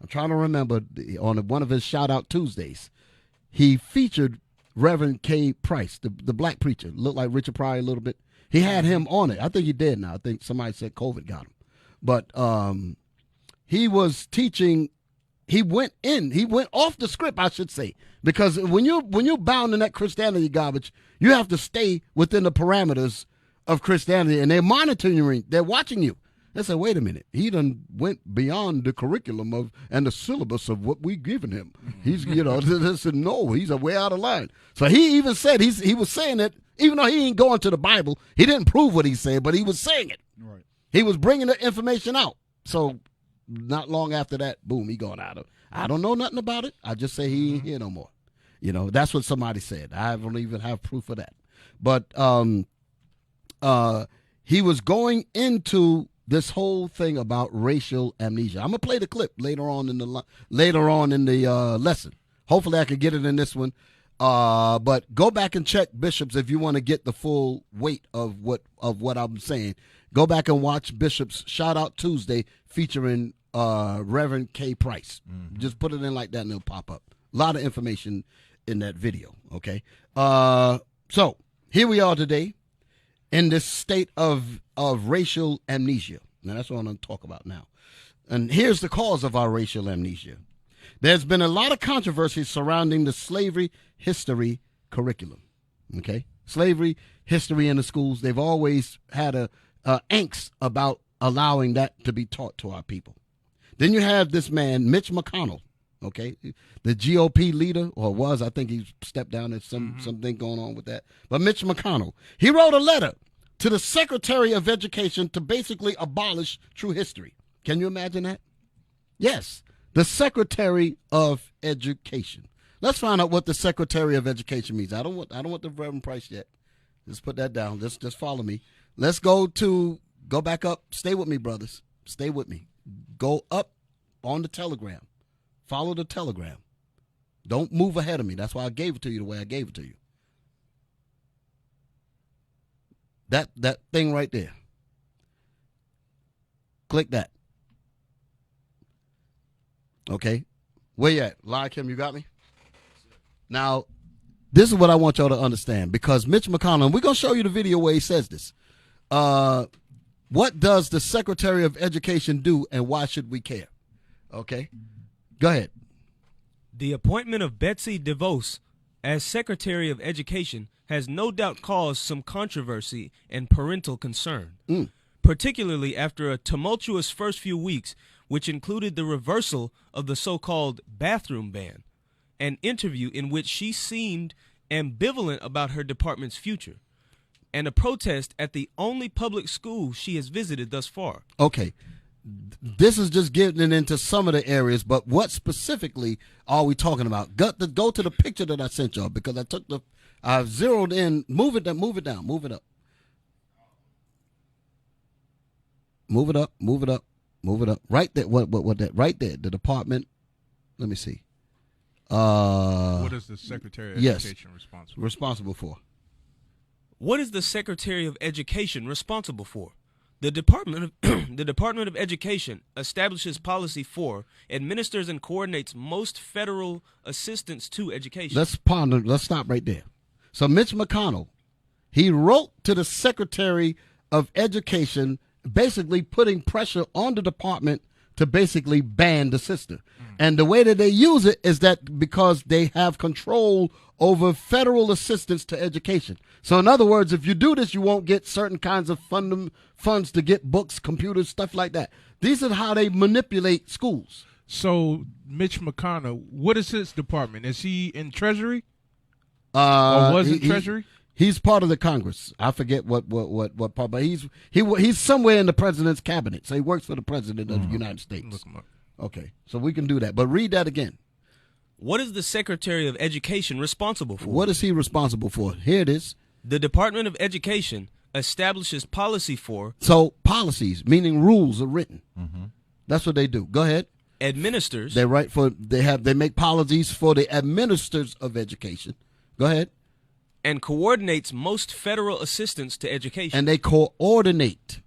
trying to remember, on one of his Shout Out Tuesdays, he featured Reverend K. Price, the black preacher, looked like Richard Pryor a little bit. He had him on it. I think he did now. I think somebody said COVID got him. But he was teaching. He went off the script, I should say, because when you're bound in that Christianity garbage, you have to stay within the parameters of Christianity, and they're monitoring, they're watching you. They said, wait a minute, he done went beyond the curriculum and the syllabus of what we given him. He's, they said, no, he's way out of line. So he even said, he was saying it, even though he ain't going to the Bible, he didn't prove what he said, but he was saying it. Right. He was bringing the information out. So not long after that, boom, he gone out of. I don't know nothing about it. I just say he ain't here no more. That's what somebody said. I don't even have proof of that. But he was going into this whole thing about racial amnesia. I'm gonna play the clip later on in the lesson. Hopefully, I can get it in this one. But go back and check Bishop's if you want to get the full weight of what I'm saying. Go back and watch Bishop's Shout Out Tuesday featuring Reverend K. Price. Just put it in like that and it'll pop up. A lot of information in that video, okay? So here we are today in this state of racial amnesia. Now, that's what I'm going to talk about now. And here's the cause of our racial amnesia. There's been a lot of controversy surrounding the slavery history curriculum. Okay? Slavery history in the schools, they've always had a angst about allowing that to be taught to our people. Then you have this man, Mitch McConnell, okay? The GOP leader, or was, I think he stepped down. There's something going on with that. But Mitch McConnell, he wrote a letter to the Secretary of Education to basically abolish true history. Can you imagine that? Yes, the Secretary of Education. Let's find out what the Secretary of Education means. I don't want the Reverend Price yet. Just put that down. Just follow me. Let's go back up. Stay with me, brothers. Stay with me. Go up on the Telegram. Follow the Telegram. Don't move ahead of me. That's why I gave it to you the way I gave it to you. That thing right there. Click that. Okay. Where you at? Lie Kim, you got me? Now, this is what I want y'all to understand, because Mitch McConnell, and we're going to show you the video where he says this. What does the Secretary of Education do, and why should we care? Okay. Go ahead. The appointment of Betsy DeVos as Secretary of Education has no doubt caused some controversy and parental concern, particularly after a tumultuous first few weeks, which included the reversal of the so-called bathroom ban, an interview in which she seemed ambivalent about her department's future, and a protest at the only public school she has visited thus far. Okay. This is just getting into some of the areas, but what specifically are we talking about? Go to the picture that I sent y'all, because I zeroed in. Move it down, move it down, move it up. Move it up, move it up, move it up. Right there, what that, right there, the department. Let me see. What is the Secretary of Education responsible for? What is the Secretary of Education responsible for? The Department of Education establishes policy for, administers, and coordinates most federal assistance to education. Let's stop right there. So Mitch McConnell, he wrote to the Secretary of Education, basically putting pressure on the department to basically ban the sister. And the way that they use it is that because they have control over federal assistance to education. So in other words, if you do this, you won't get certain kinds of funds to get books, computers, stuff like that. These are how they manipulate schools. So Mitch McConnell, what is his department? Is he in Treasury? Or was in Treasury? He's part of the Congress. I forget what part, but he's somewhere in the president's cabinet. So he works for the president of the United States. Look him up. Okay, so we can do that. But read that again. What is the Secretary of Education responsible for? What is he responsible for? Here it is. The Department of Education establishes policy for. So policies, meaning rules, are written. That's what they do. Go ahead. Administers. They make policies for the administrators of education. Go ahead. And coordinates most federal assistance to education. And they coordinate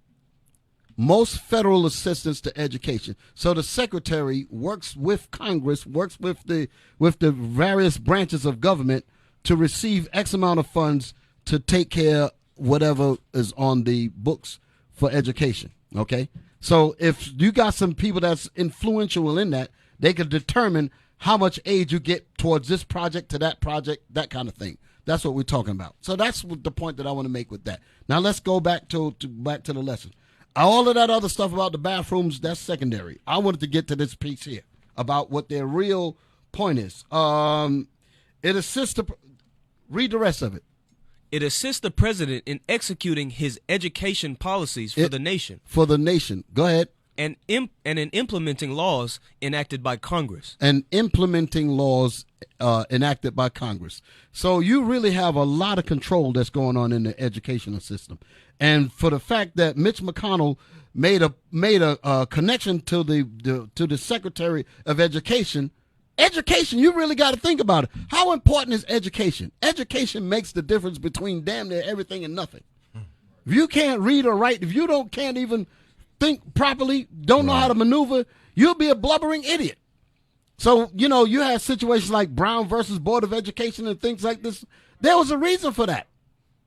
most federal assistance to education. So the secretary works with Congress, works with the various branches of government to receive X amount of funds to take care of whatever is on the books for education. Okay? So if you got some people that's influential in that, they can determine how much aid you get towards this project, to that project, that kind of thing. That's what we're talking about. So that's the point that I want to make with that. Now let's go back to the lesson. All of that other stuff about the bathrooms, that's secondary. I wanted to get to this piece here about what their real point is. It assists read the rest of it. It assists the president in executing his education policies for the nation. For the nation. Go ahead. And in implementing laws enacted by Congress. And implementing laws enacted by Congress. So you really have a lot of control that's going on in the educational system. And for the fact that Mitch McConnell made a connection to the Secretary of Education, you really got to think about it. How important is education? Education makes the difference between damn near everything and nothing. If you can't read or write, if you can't even think properly, don't know how to maneuver, you'll be a blubbering idiot. So, you have situations like Brown versus Board of Education and things like this. There was a reason for that,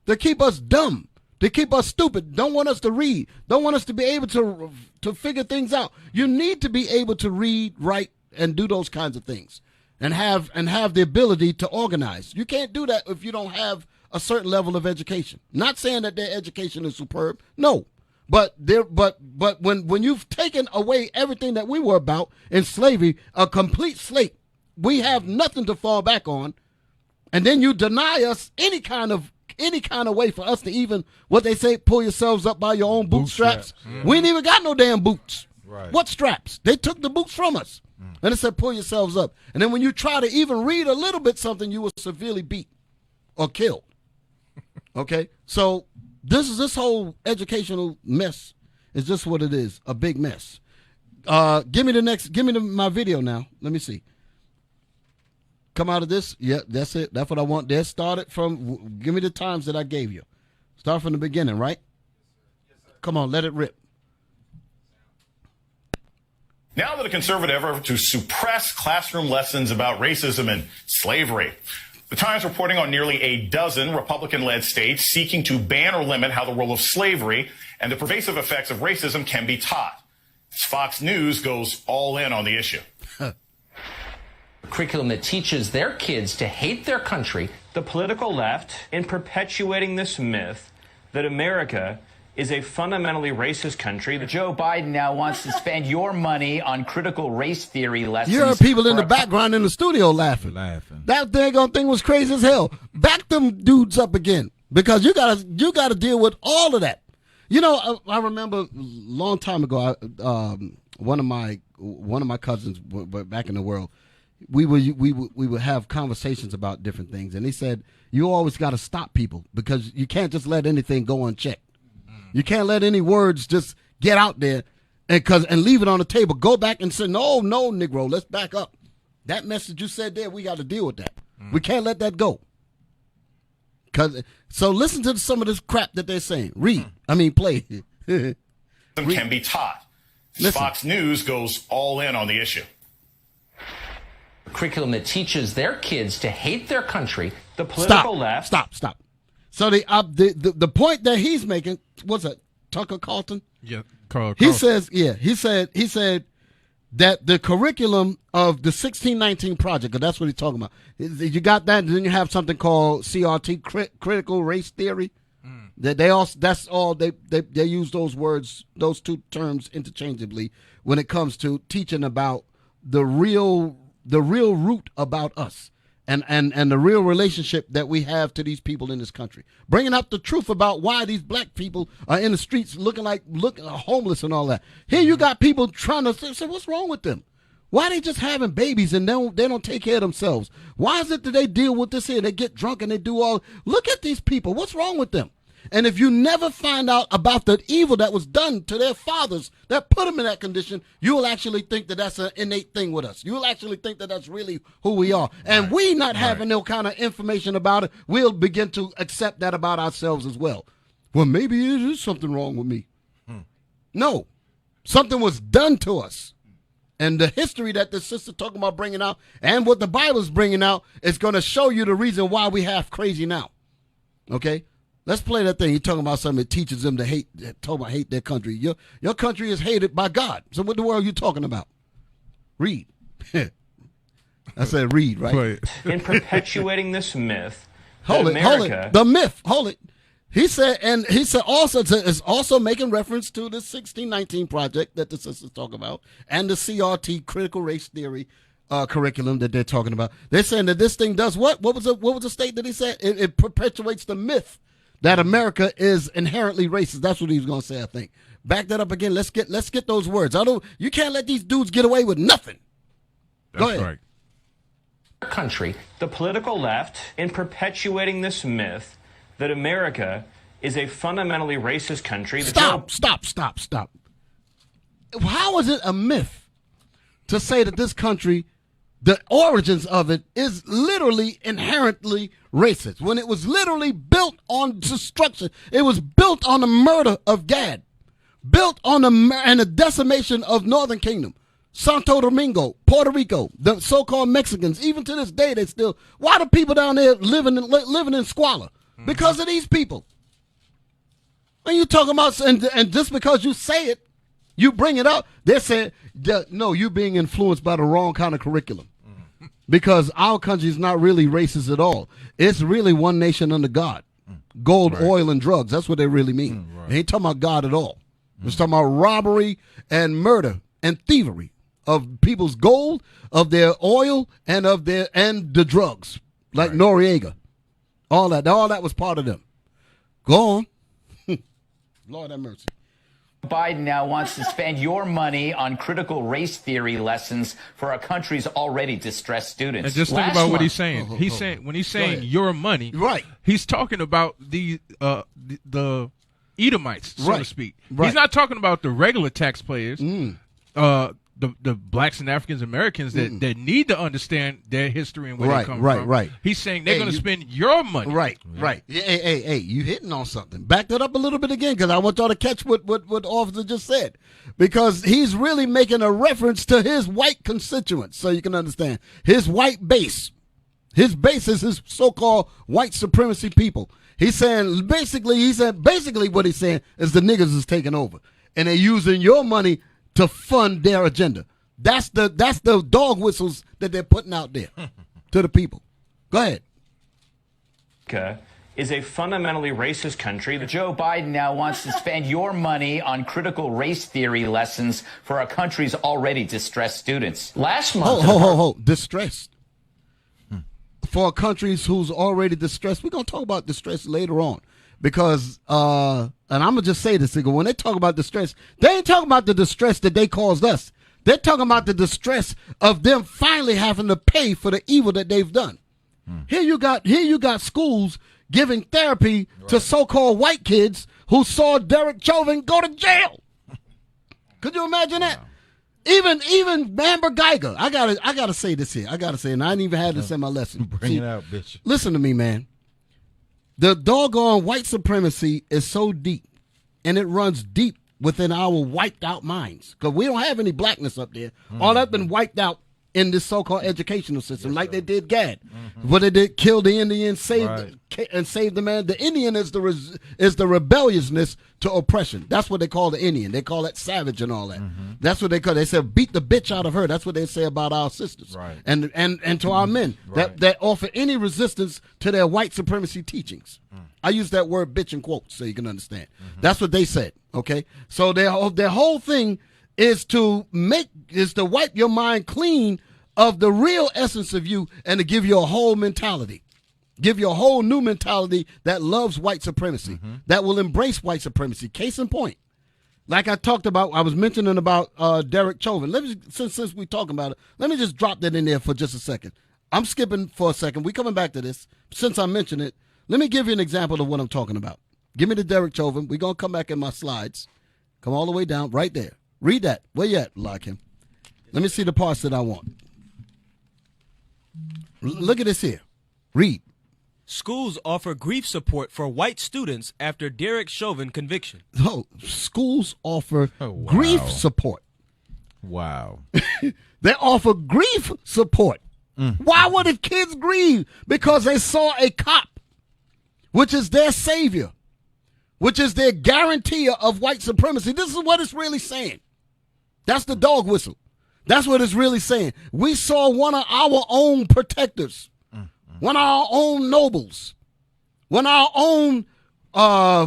to keep us dumb, They keep us stupid. Don't want us to read. Don't want us to be able to figure things out. You need to be able to read, write, and do those kinds of things, and have the ability to organize. You can't do that if you don't have a certain level of education. Not saying that their education is superb. No. But when you've taken away everything that we were about in slavery, a complete slate, we have nothing to fall back on, and then you deny us any kind of way for us to even, what they say, pull yourselves up by your own bootstraps. We ain't even got no damn boots. Right. What straps? They took the boots from us, and it said pull yourselves up. And then when you try to even read a little bit something, you were severely beat or killed. Okay, so this whole educational mess is just what it is, a big mess. Give me my video now. Let me see. Come out of this. Yeah, that's it. That's what I want. There, started from, give me the times that I gave you. Start from the beginning, right? Come on, let it rip. Now that a conservative effort to suppress classroom lessons about racism and slavery. The Times reporting on nearly a dozen Republican-led states seeking to ban or limit how the role of slavery and the pervasive effects of racism can be taught. Fox News goes all in on the issue. Curriculum that teaches their kids to hate their country. The political left, in perpetuating this myth that America is a fundamentally racist country. Joe Biden now wants to spend your money on critical race theory lessons. You heard people in the background in the studio laughing. That daggone thing was crazy as hell. Back them dudes up again, because you gotta deal with all of that. You know, I remember a long time ago, one of my cousins back in the world, we would have conversations about different things, and he said, you always got to stop people, because you can't just let anything go unchecked. You can't let any words just get out there and leave it on the table. Go back and say, no, Negro, let's back up. That message you said there, we got to deal with that. We can't let that go. So listen to some of this crap that they're saying. Play. Can be taught. Listen. Fox News goes all in on the issue. Curriculum that teaches their kids to hate their country. The political left. Stop. So the point that he's making, what's that, Tucker Carlson? Yeah, Carl. He said that the curriculum of the 1619 Project, because that's what he's talking about. You got that, and then you have something called CRT, critical race theory. That they use those words, those two terms interchangeably when it comes to teaching about the real root about us. And the real relationship that we have to these people in this country, bringing up the truth about why these black people are in the streets looking homeless and all that. Here you got people trying to say, what's wrong with them? Why are they just having babies and they don't take care of themselves? Why is it that they deal with this here? They get drunk and they do all. Look at these people. What's wrong with them? And if you never find out about the evil that was done to their fathers that put them in that condition, you will actually think that that's an innate thing with us. You will actually think that that's really who we are. And we not having no kind of information about it, we'll begin to accept that about ourselves as well. Well, maybe it is something wrong with me. No, something was done to us. And the history that the sister talking about bringing out and what the Bible's bringing out is going to show you the reason why we have crazy now. Okay? Let's play that thing. You're talking about something that teaches them to hate their country. Your country is hated by God. So what the world are you talking about? Read. I said read, right? In perpetuating this myth, hold it. The myth. Hold it. He said also it's also making reference to the 1619 Project that the sisters talk about and the CRT, critical race theory curriculum that they're talking about. They're saying that this thing does what? What was the state that he said? It perpetuates the myth that America is inherently racist. That's what he was going to say, I think. Back that up again. Let's get those words. You can't let these dudes get away with nothing. Go ahead. Right. Country. The political left, in perpetuating this myth that America is a fundamentally racist country. Stop. How is it a myth to say that this country, the origins of it, is literally inherently racist, when it was literally built on destruction? It was built on the murder of Gad, built on the decimation of Northern Kingdom, Santo Domingo, Puerto Rico, the so-called Mexicans. Even to this day, they still. Why do people down there living in squalor? Because of these people. When you talking about, and just because you say it, you bring it up, they say, no, you're being influenced by the wrong kind of curriculum. Because our country is not really racist at all. It's really one nation under God. Gold, oil, and drugs. That's what they really mean. They ain't talking about God at all. It's talking about robbery and murder and thievery of people's gold, of their oil, and the drugs, like Noriega. All that was part of them. Go on. Lord have mercy. Biden now wants to spend your money on critical race theory lessons for our country's already distressed students. And just think Last about what month- he's saying. When he's saying your money, right? He's talking about the Edomites, so to Right. speak. Right. He's not talking about the regular taxpayers, the blacks and Africans Americans that need to understand their history and where they come from. Right. He's saying they're going to spend your money. Right. Hey, you hitting on something. Back that up a little bit again, because I want y'all to catch what officer just said, because he's really making a reference to his white constituents, so you can understand his white base. His base is his so-called white supremacy people. He's saying basically what he's saying is the niggas is taking over, and they're using your money to fund their agenda. That's the dog whistles that they're putting out there to the people. Go ahead. America is a fundamentally racist country. Joe Biden now wants to spend your money on critical race theory lessons for our country's already distressed students. Last month, Distressed. For countries who's already distressed. We're going to talk about distress later on. Because, and I'm going to just say this, when they talk about distress, they ain't talking about the distress that they caused us. They're talking about the distress of them finally having to pay for the evil that they've done. Here you got schools giving therapy to so-called white kids who saw Derek Chauvin go to jail. Could you imagine that? Even Amber Geiger. I gotta say this here. I gotta say, and I didn't even have this in my lesson. Bring it out, bitch. Listen to me, man. The doggone white supremacy is so deep, and it runs deep within our wiped out minds, because we don't have any blackness up there. All that's been wiped out in this so-called educational system, like they did Gad. What they did, kill the Indian, save the man. The Indian is the rebelliousness to oppression. That's what they call the Indian. They call that savage and all that. That's what they call. They said beat the bitch out of her. That's what they say about our sisters and to our men that offer any resistance to their white supremacy teachings. I use that word bitch in quotes so you can understand. That's what they said. Okay, so their whole thing is to wipe your mind clean of the real essence of you and to give you a whole mentality. Give you a whole new mentality that loves white supremacy, that will embrace white supremacy. Case in point, like I talked about, I was mentioning about Derek Chauvin. Let me, since we're talking about it, let me just drop that in there for just a second. I'm skipping for a second. We're coming back to this. Since I mentioned it, let me give you an example of what I'm talking about. Give me the Derek Chauvin. We're going to come back in my slides. Come all the way down, right there. Read that. Where you at, Larkin? Let me see the parts that I want. Look at this here. Read. Schools offer grief support for white students after Derek Chauvin conviction. Oh, schools offer grief support. Wow. They offer grief support. Why would kids grieve? Because they saw a cop, which is their savior, which is their guarantee of white supremacy. This is what it's really saying. That's the dog whistle. That's what it's really saying. We saw one of our own protectors, one of our own nobles, one of our own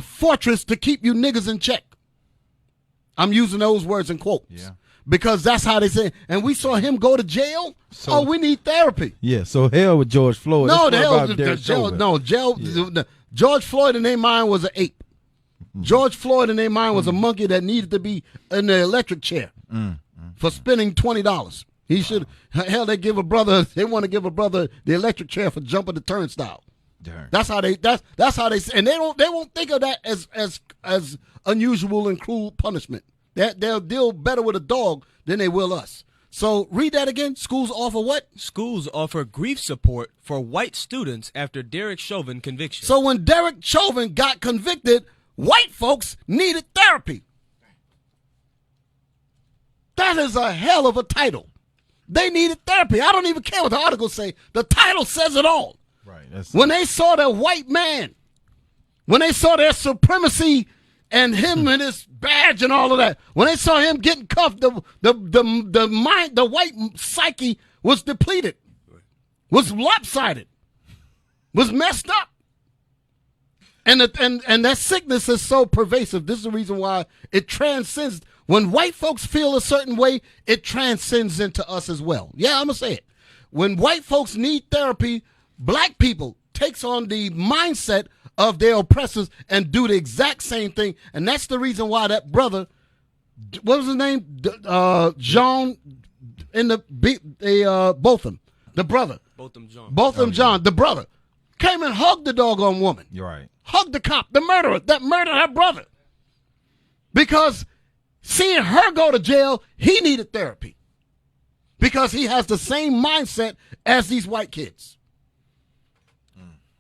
fortress to keep you niggas in check. I'm using those words in quotes. Yeah. Because that's how they say it. And we saw him go to jail. So, we need therapy. Yeah, so hell with George Floyd. No, George Floyd in their mind was an ape. George Floyd in their mind was a monkey that needed to be in the electric chair for spending $20. He should, hell, they want to give a brother the electric chair for jumping the turnstile. Darn. That's how they and they won't think of that as unusual and cruel punishment. They'll deal better with a dog than they will us. So read that again. Schools offer what? Schools offer grief support for white students after Derek Chauvin conviction. So when Derek Chauvin got convicted, white folks needed therapy. That is a hell of a title. They needed therapy. I don't even care what the articles say. The title says it all. Right. When they saw their white man, when they saw their supremacy and him and his badge and all of that. When they saw him getting cuffed, the white psyche was depleted, was lopsided, was messed up. And that sickness is so pervasive. This is the reason why it transcends. When white folks feel a certain way, it transcends into us as well. Yeah, I'm going to say it. When white folks need therapy, black people takes on the mindset of their oppressors and do the exact same thing. And that's the reason why that brother, what was his name? John, in Botham, the brother. Botham John, the brother, came and hugged the doggone woman. You're right. Hugged the cop, the murderer that murdered her brother. Because seeing her go to jail, he needed therapy. Because he has the same mindset as these white kids.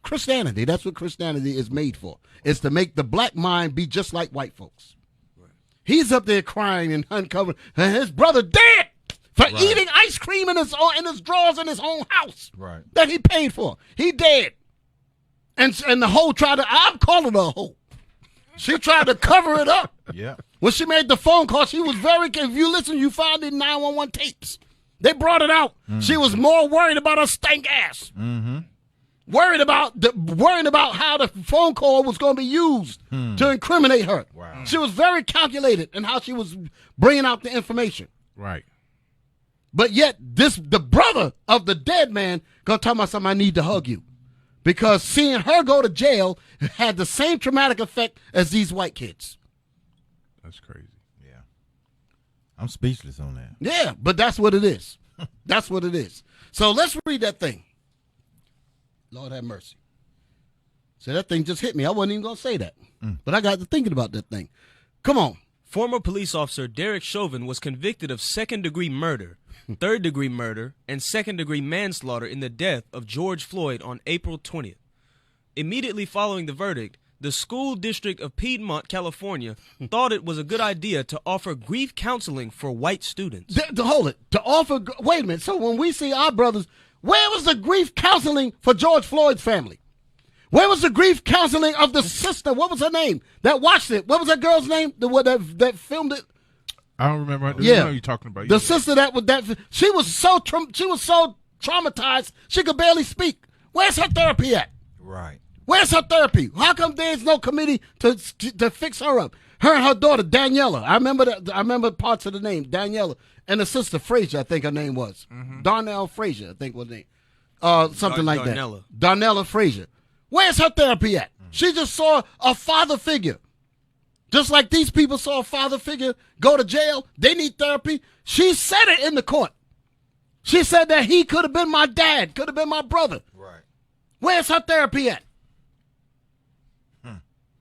Christianity, that's what Christianity is made for. It's to make the black mind be just like white folks. Right. He's up there crying and uncovering, and his brother dead for eating ice cream in his drawers in his own house that he paid for. He dead. And the hoe tried to, I'm calling her a hoe. She tried to cover it up. Yeah. When she made the phone call, she was very, if you listen, you find it in 911 tapes. They brought it out. Mm-hmm. She was more worried about her stank ass. Mm-hmm. Worried about how the phone call was going to be used to incriminate her. Wow. She was very calculated in how she was bringing out the information. Right. But yet, the brother of the dead man gonna tell me something, I need to hug you. Because seeing her go to jail had the same traumatic effect as these white kids. That's crazy. Yeah. I'm speechless on that. Yeah, but that's what it is. That's what it is. So let's read that thing. Lord have mercy. So that thing just hit me. I wasn't even going to say that. But I got to thinking about that thing. Come on. Former police officer Derek Chauvin was convicted of second-degree murder, third-degree murder, and second-degree manslaughter in the death of George Floyd on April 20th. Immediately following the verdict, the school district of Piedmont, California, thought it was a good idea to offer grief counseling for white students. Hold it. Wait a minute. So when we see our brothers, where was the grief counseling for George Floyd's family? Where was the grief counseling of the sister? What was her name that watched it? What was that girl's name? That filmed it? I don't remember. Yeah, I know you're talking about the sister she was so traumatized she could barely speak. Where's her therapy at? Right. Where's her therapy? How come there's no committee to fix her up? Her and her daughter Daniela. I remember parts of the name Daniela and the sister Frazier. I think her name was Darnell Frazier. I think was her name. Something like that. Darnella Frazier. Where's her therapy at? She just saw a father figure. Just like these people saw a father figure go to jail, they need therapy. She said it in the court. She said that he could have been my dad, could have been my brother. Right. Where's her therapy at?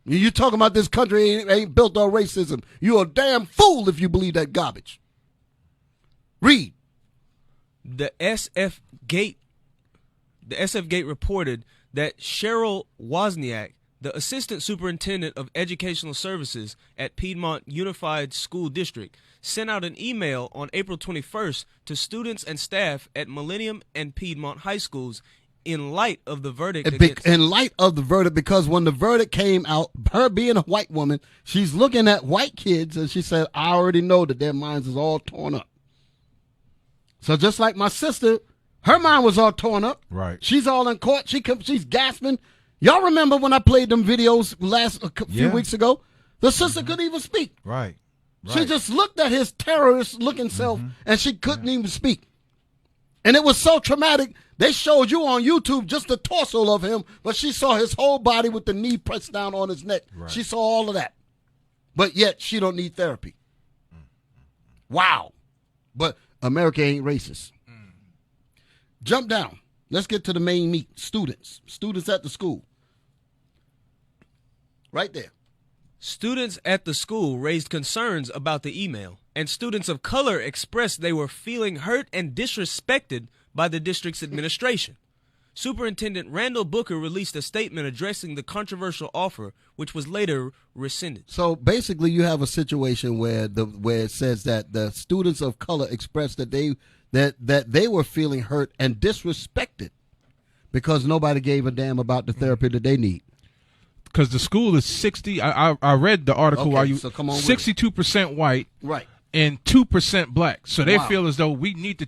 You talking about this country ain't built on racism. You're a damn fool if you believe that garbage. Read. The SF Gate reported that Cheryl Wozniak, the assistant superintendent of educational services at Piedmont Unified School District, sent out an email on April 21st to students and staff at Millennium and Piedmont high schools in light of the verdict. In light of the verdict, because when the verdict came out, her being a white woman, she's looking at white kids and she said, I already know that their minds is all torn up. So just like my sister, her mind was all torn up. Right. She's all in court. She's gasping. Y'all remember when I played them videos few weeks ago? The sister couldn't even speak. Right. She just looked at his terrorist-looking self, and she couldn't even speak. And it was so traumatic, they showed you on YouTube just the torso of him, but she saw his whole body with the knee pressed down on his neck. Right. She saw all of that. But yet, she don't need therapy. Wow. But America ain't racist. Jump down. Let's get to the main meat. Students at the school. Right there. Students at the school raised concerns about the email, and students of color expressed they were feeling hurt and disrespected by the district's administration. Superintendent Randall Booker released a statement addressing the controversial offer, which was later rescinded. So basically, you have a situation where it says that the students of color expressed that they were feeling hurt and disrespected because nobody gave a damn about the therapy that they need. because the school is 60. I read the article Okay, while you so come on with 62% white, Right. and 2% black. So they Wow. feel as though we need to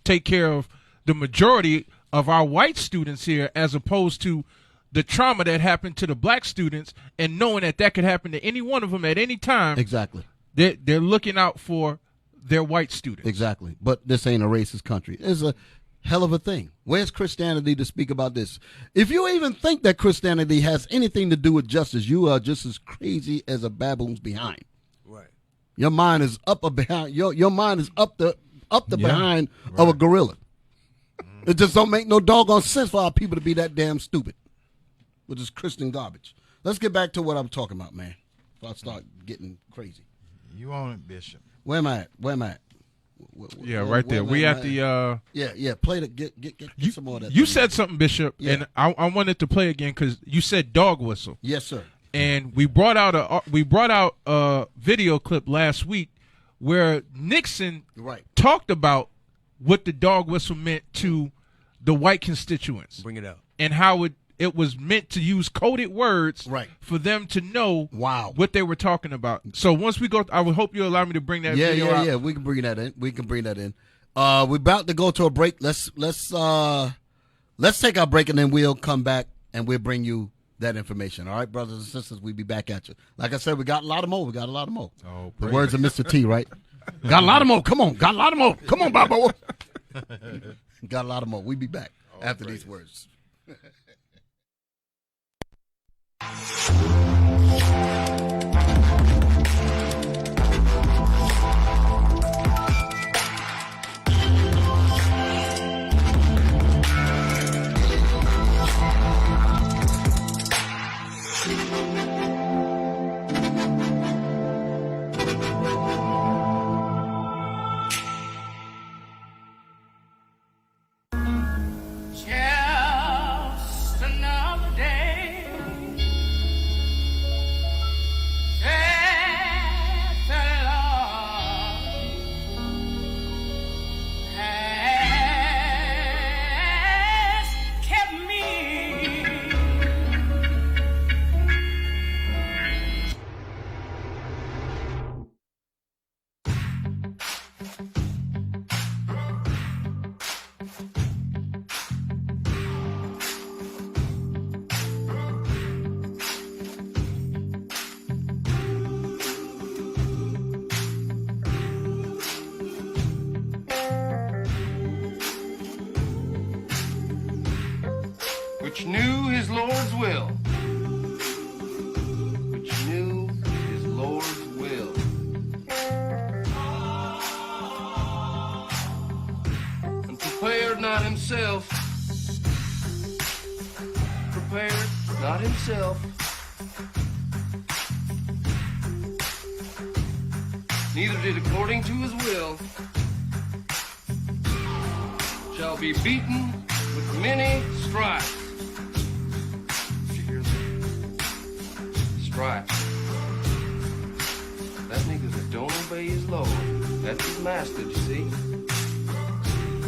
take care of the majority of our white students here, as opposed to the trauma that happened to the black students, and knowing that that could happen to any one of them at any time. Exactly. They're looking out for their white students. Exactly. But this ain't a racist country. It's a hell of a thing. Where's Christianity to speak about this? If you even think that Christianity has anything to do with justice, you are just as crazy as a baboon's behind. Right. Your mind is up or behind. Your mind is up the behind of a gorilla. It just don't make no doggone sense for our people to be that damn stupid with this Christian garbage. Let's get back to what I'm talking about, man. Before I start getting crazy. You on it, Bishop? Where am I at? Yeah, right there. We at the yeah. Play the get some more of that. You said something, Bishop, Yeah. and I wanted to play again because you said dog whistle. Yes, sir. And we brought out a video clip last week where Nixon Right. talked about what the dog whistle meant to the white constituents. Bring it out. And how it was meant to use coded words Right. for them to know Wow. what they were talking about. So once we go, I would hope you allow me to bring that video out. Yeah. We can bring that in. We're about to go to a break. Let's take our break and then we'll come back and we'll bring you that information. All right, brothers and sisters, we'll be back at you. Like I said, we got a lot of more. Oh, The words of Mr. T, right? Got a lot of more. Come on. Got a lot of more. Come on, Bobo. Got a lot of more. We'll be back after these words. Just another day. That the Lord has kept me. Which knew his Lord's will. Which knew his Lord's will. And prepared not himself. Prepared not himself. Neither did according to his will. Shall be beaten with many stripes. Did you hear that? Stripes. That nigga that don't obey his Lord, that's his master, you see?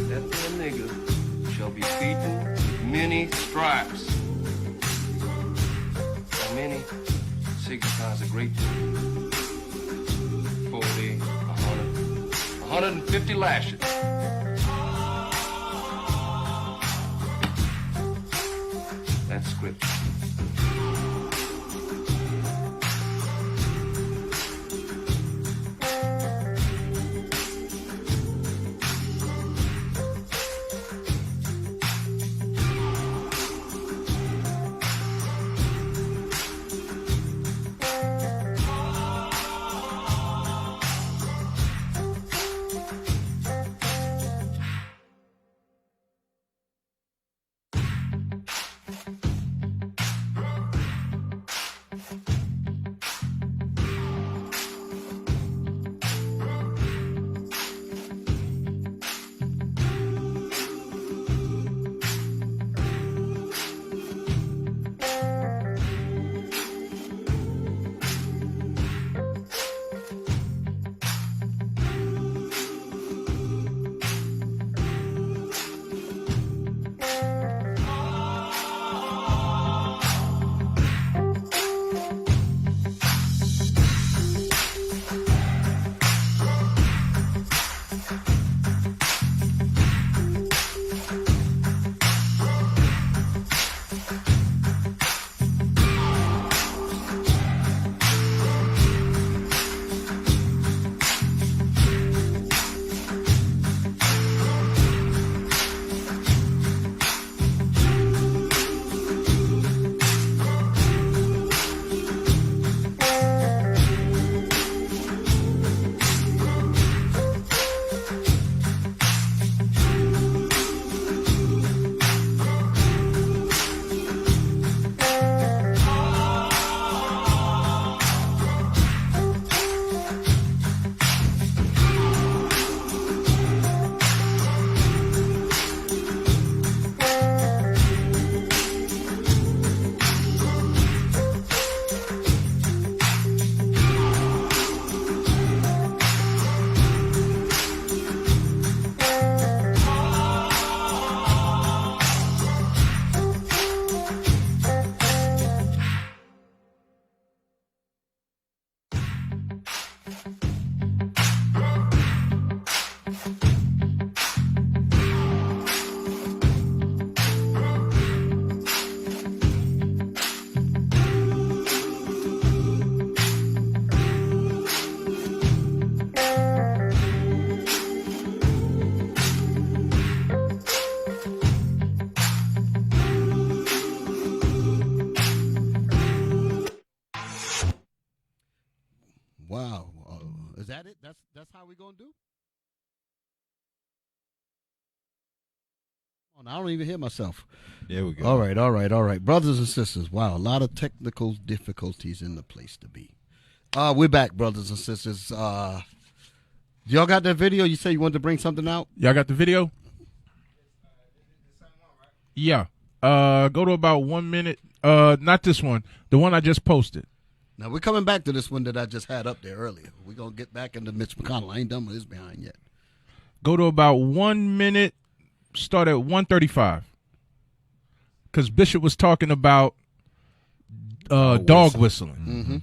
That little nigga shall be beaten with many stripes. How many signifies a great deal. 40, 100, 150 lashes. That's scripture. Wow. Is that it? That's how we gonna do? Oh, I don't even hear myself. There we go. All right. Brothers and sisters, wow, a lot of technical difficulties in the place to be. We're back, brothers and sisters. Y'all got that video? You say you wanted to bring something out? Y'all got the video? Yeah. Go to about 1 minute. Not this one. The one I just posted. Now, we're coming back to this one that I just had up there earlier. We're going to get back into Mitch McConnell. I ain't done with his behind yet. Go to about 1 minute. Start at 1:35. Because Bishop was talking about dog whistling. Mm-hmm.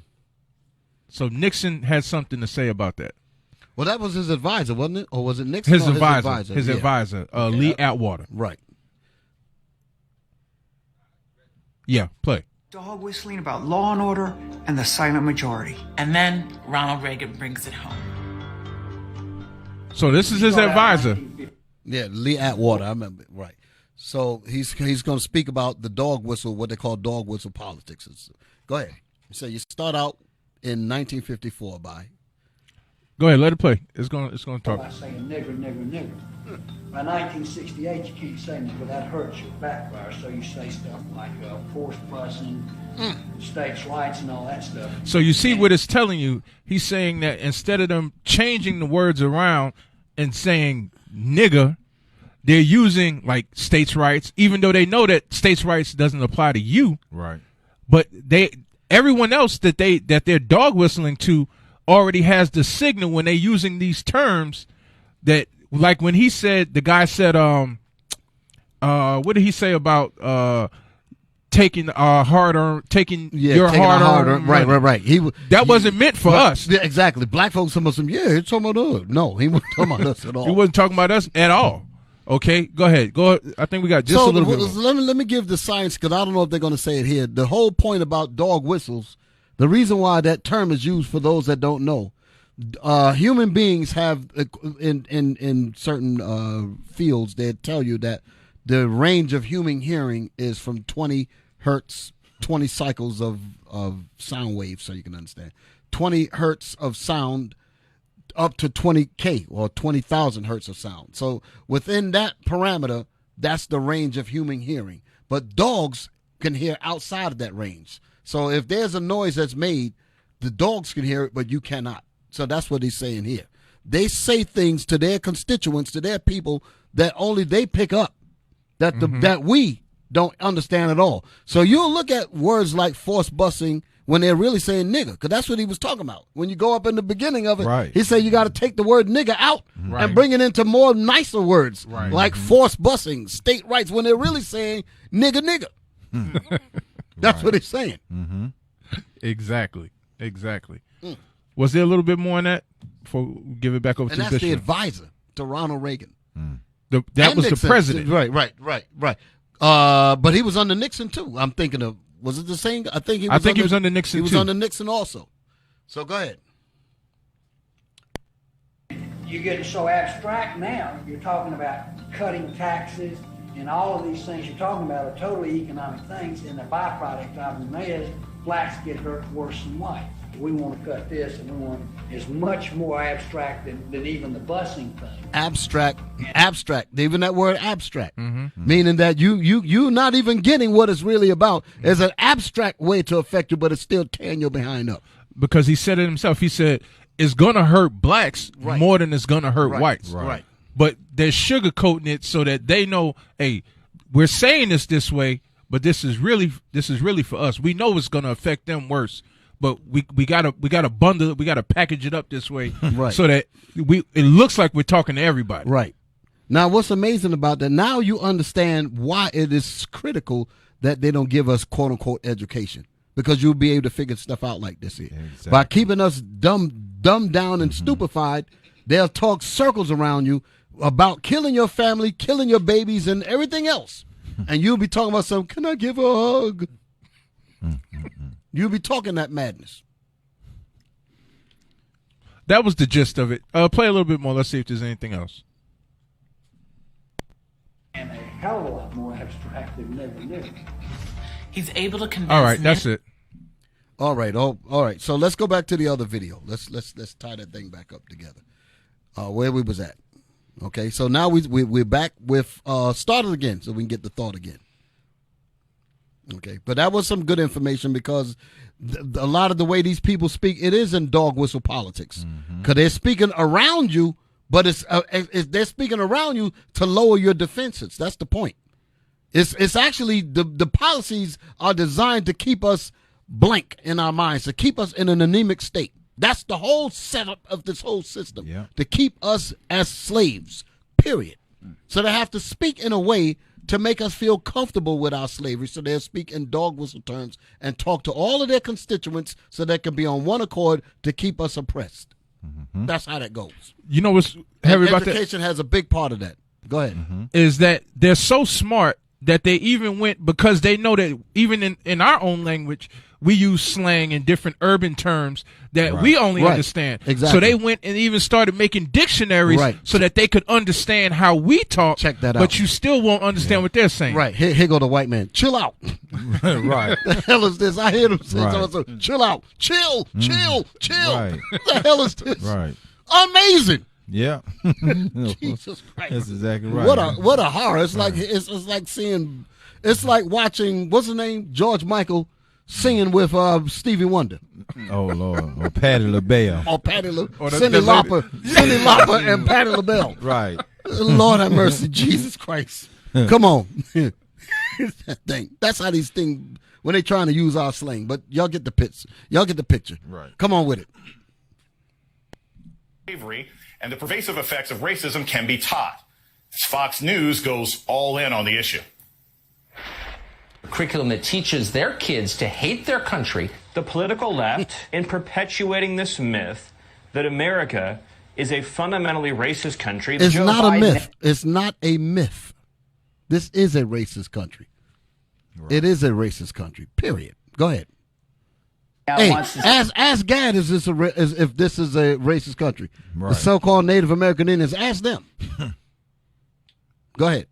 So Nixon had something to say about that. Well, that was his advisor, wasn't it? Or was it Nixon? His advisor. His advisor, Lee Atwater. Right. Yeah, play. Dog whistling about law and order and the silent majority. And then Ronald Reagan brings it home. So this is his advisor. Yeah, Lee Atwater. I remember. Right. So he's going to speak about the dog whistle, what they call dog whistle politics. Go ahead. So you start out in 1954 by. Go ahead, let it play. It's going to talk. By saying nigger. By 1968, you can't say nigger. That hurts your backfire. So you say stuff like forced busing, states' rights, and all that stuff. So you see what it's telling you. He's saying that instead of them changing the words around and saying nigger, they're using like states' rights, even though they know that states' rights doesn't apply to you. Right. But everyone else that they're dog whistling to already has the signal when they're using these terms that, like when he said, the guy said, what did he say about taking your hard-earned money? Right. That wasn't meant for us. Yeah, exactly. Black folks talking about some. Yeah, he's talking about us. No, he wasn't talking about us at all. He wasn't talking about us at all. Okay, go ahead. I think we got just a little bit more. Let me give the science, because I don't know if they're going to say it here. The whole point about dog whistles, the reason why that term is used for those that don't know, human beings have in certain fields, they tell you that the range of human hearing is from 20 hertz, 20 cycles of sound waves, so you can understand. 20 hertz of sound up to 20K or 20,000 hertz of sound. So within that parameter, that's the range of human hearing. But dogs can hear outside of that range. So if there's a noise that's made, the dogs can hear it, but you cannot. So that's what he's saying here. They say things to their constituents, to their people, that only they pick up, that that we don't understand at all. So you'll look at words like force busing when they're really saying nigger, because that's what he was talking about. When you go up in the beginning of it, right, he said you got to take the word nigger out and bring it into more nicer words, like force busing, state rights, when they're really saying nigger. That's what he's saying. Mm-hmm. Exactly. Was there a little bit more on that before we give it back over to Bishop? And that's the advisor to Ronald Reagan. That was Nixon, the president. Right. But he was under Nixon too. I'm thinking of, was it the same? I think he was under Nixon. He was under Nixon also. So go ahead. You're getting so abstract now. You're talking about cutting taxes and all of these things you're talking about are totally economic things, and the byproduct of them is blacks get hurt worse than whites. We want to cut this, and we want is much more abstract than even the busing thing. Abstract. Even that word abstract, meaning that you're not even getting what it's really about. It's an abstract way to affect you, but it's still tearing your behind up. Because he said it himself. He said it's gonna hurt blacks more than it's gonna hurt whites. Right. But they're sugarcoating it so that they know, hey, we're saying this way, but this is really for us. We know it's gonna affect them worse. But we gotta bundle it, we gotta package it up this way, so that it looks like we're talking to everybody. Right. Now, what's amazing about that? Now you understand why it is critical that they don't give us quote unquote education, because you'll be able to figure stuff out like this here. Exactly. By keeping us dumbed down and stupefied, they'll talk circles around you about killing your family, killing your babies, and everything else, and you'll be talking about something. Can I give a hug? You'll be talking that madness. That was the gist of it. Play a little bit more. Let's see if there's anything else. And a hell of a lot more abstract than never. He's able to convince. All right, that's it. All right. All right. So let's go back to the other video. Let's tie that thing back up together. Where we was at. Okay. So now we're back with start it again so we can get the thought again. Okay. But that was some good information because a lot of the way these people speak, it is in dog whistle politics because they're speaking around you, but they're speaking around you to lower your defenses. That's the point. It's actually the policies are designed to keep us blank in our minds, to keep us in an anemic state. That's the whole setup of this whole system, to keep us as slaves, period. So they have to speak in a way to make us feel comfortable with our slavery, so they'll speak in dog whistle terms and talk to all of their constituents so they can be on one accord to keep us oppressed. That's how that goes. You know what's heavy about that? Education has a big part of that. Go ahead. Is that they're so smart that they even went, because they know that even in our own language, we use slang and different urban terms that we only understand. Exactly. So they went and even started making dictionaries so that they could understand how we talk. Check that out. But you still won't understand what they're saying. Right. Here go the white man. Chill out. Right. The hell is this? I hear them say so. Chill out. Chill. Chill. Right. What the hell is this? Right. Amazing. Yeah. Jesus Christ. That's exactly right. What a horror. It's like it's like seeing, it's like watching, what's his name? George Michael singing with Stevie Wonder. Oh Lord. Or Patti LaBelle. Or Patti LaBelle. Cindy Lauper and Patti LaBelle. Right. Lord have mercy. Jesus Christ. Come on. That thing. That's how these things, when they're trying to use our slang. But y'all get the picture. Right. Come on with it. Slavery and the pervasive effects of racism can be taught. Fox News goes all in on the issue. Curriculum that teaches their kids to hate their country. The political left, in perpetuating this myth that America is a fundamentally racist country. It's not a myth. It's not a myth. This is a racist country. Right. It is a racist country, period. Go ahead. Hey, ask Gad if this is a racist country. Right. The so-called Native American Indians, ask them. Go ahead.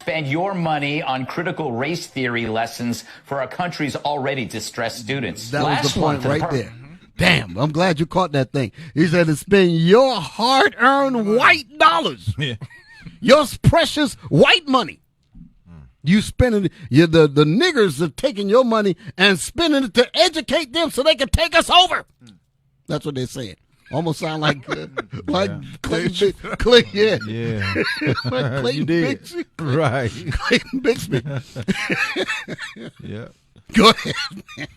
Spend your money on critical race theory lessons for our country's already distressed students. That was the point right there. Damn, I'm glad you caught that thing. He said to spend your hard-earned white dollars, your precious white money. You spending the niggers are taking your money and spending it to educate them so they can take us over. That's what they're saying. Almost sound like Clayton, yeah. Like Clayton Bixby. Right. Clayton Bixby. Yeah. Go ahead, man.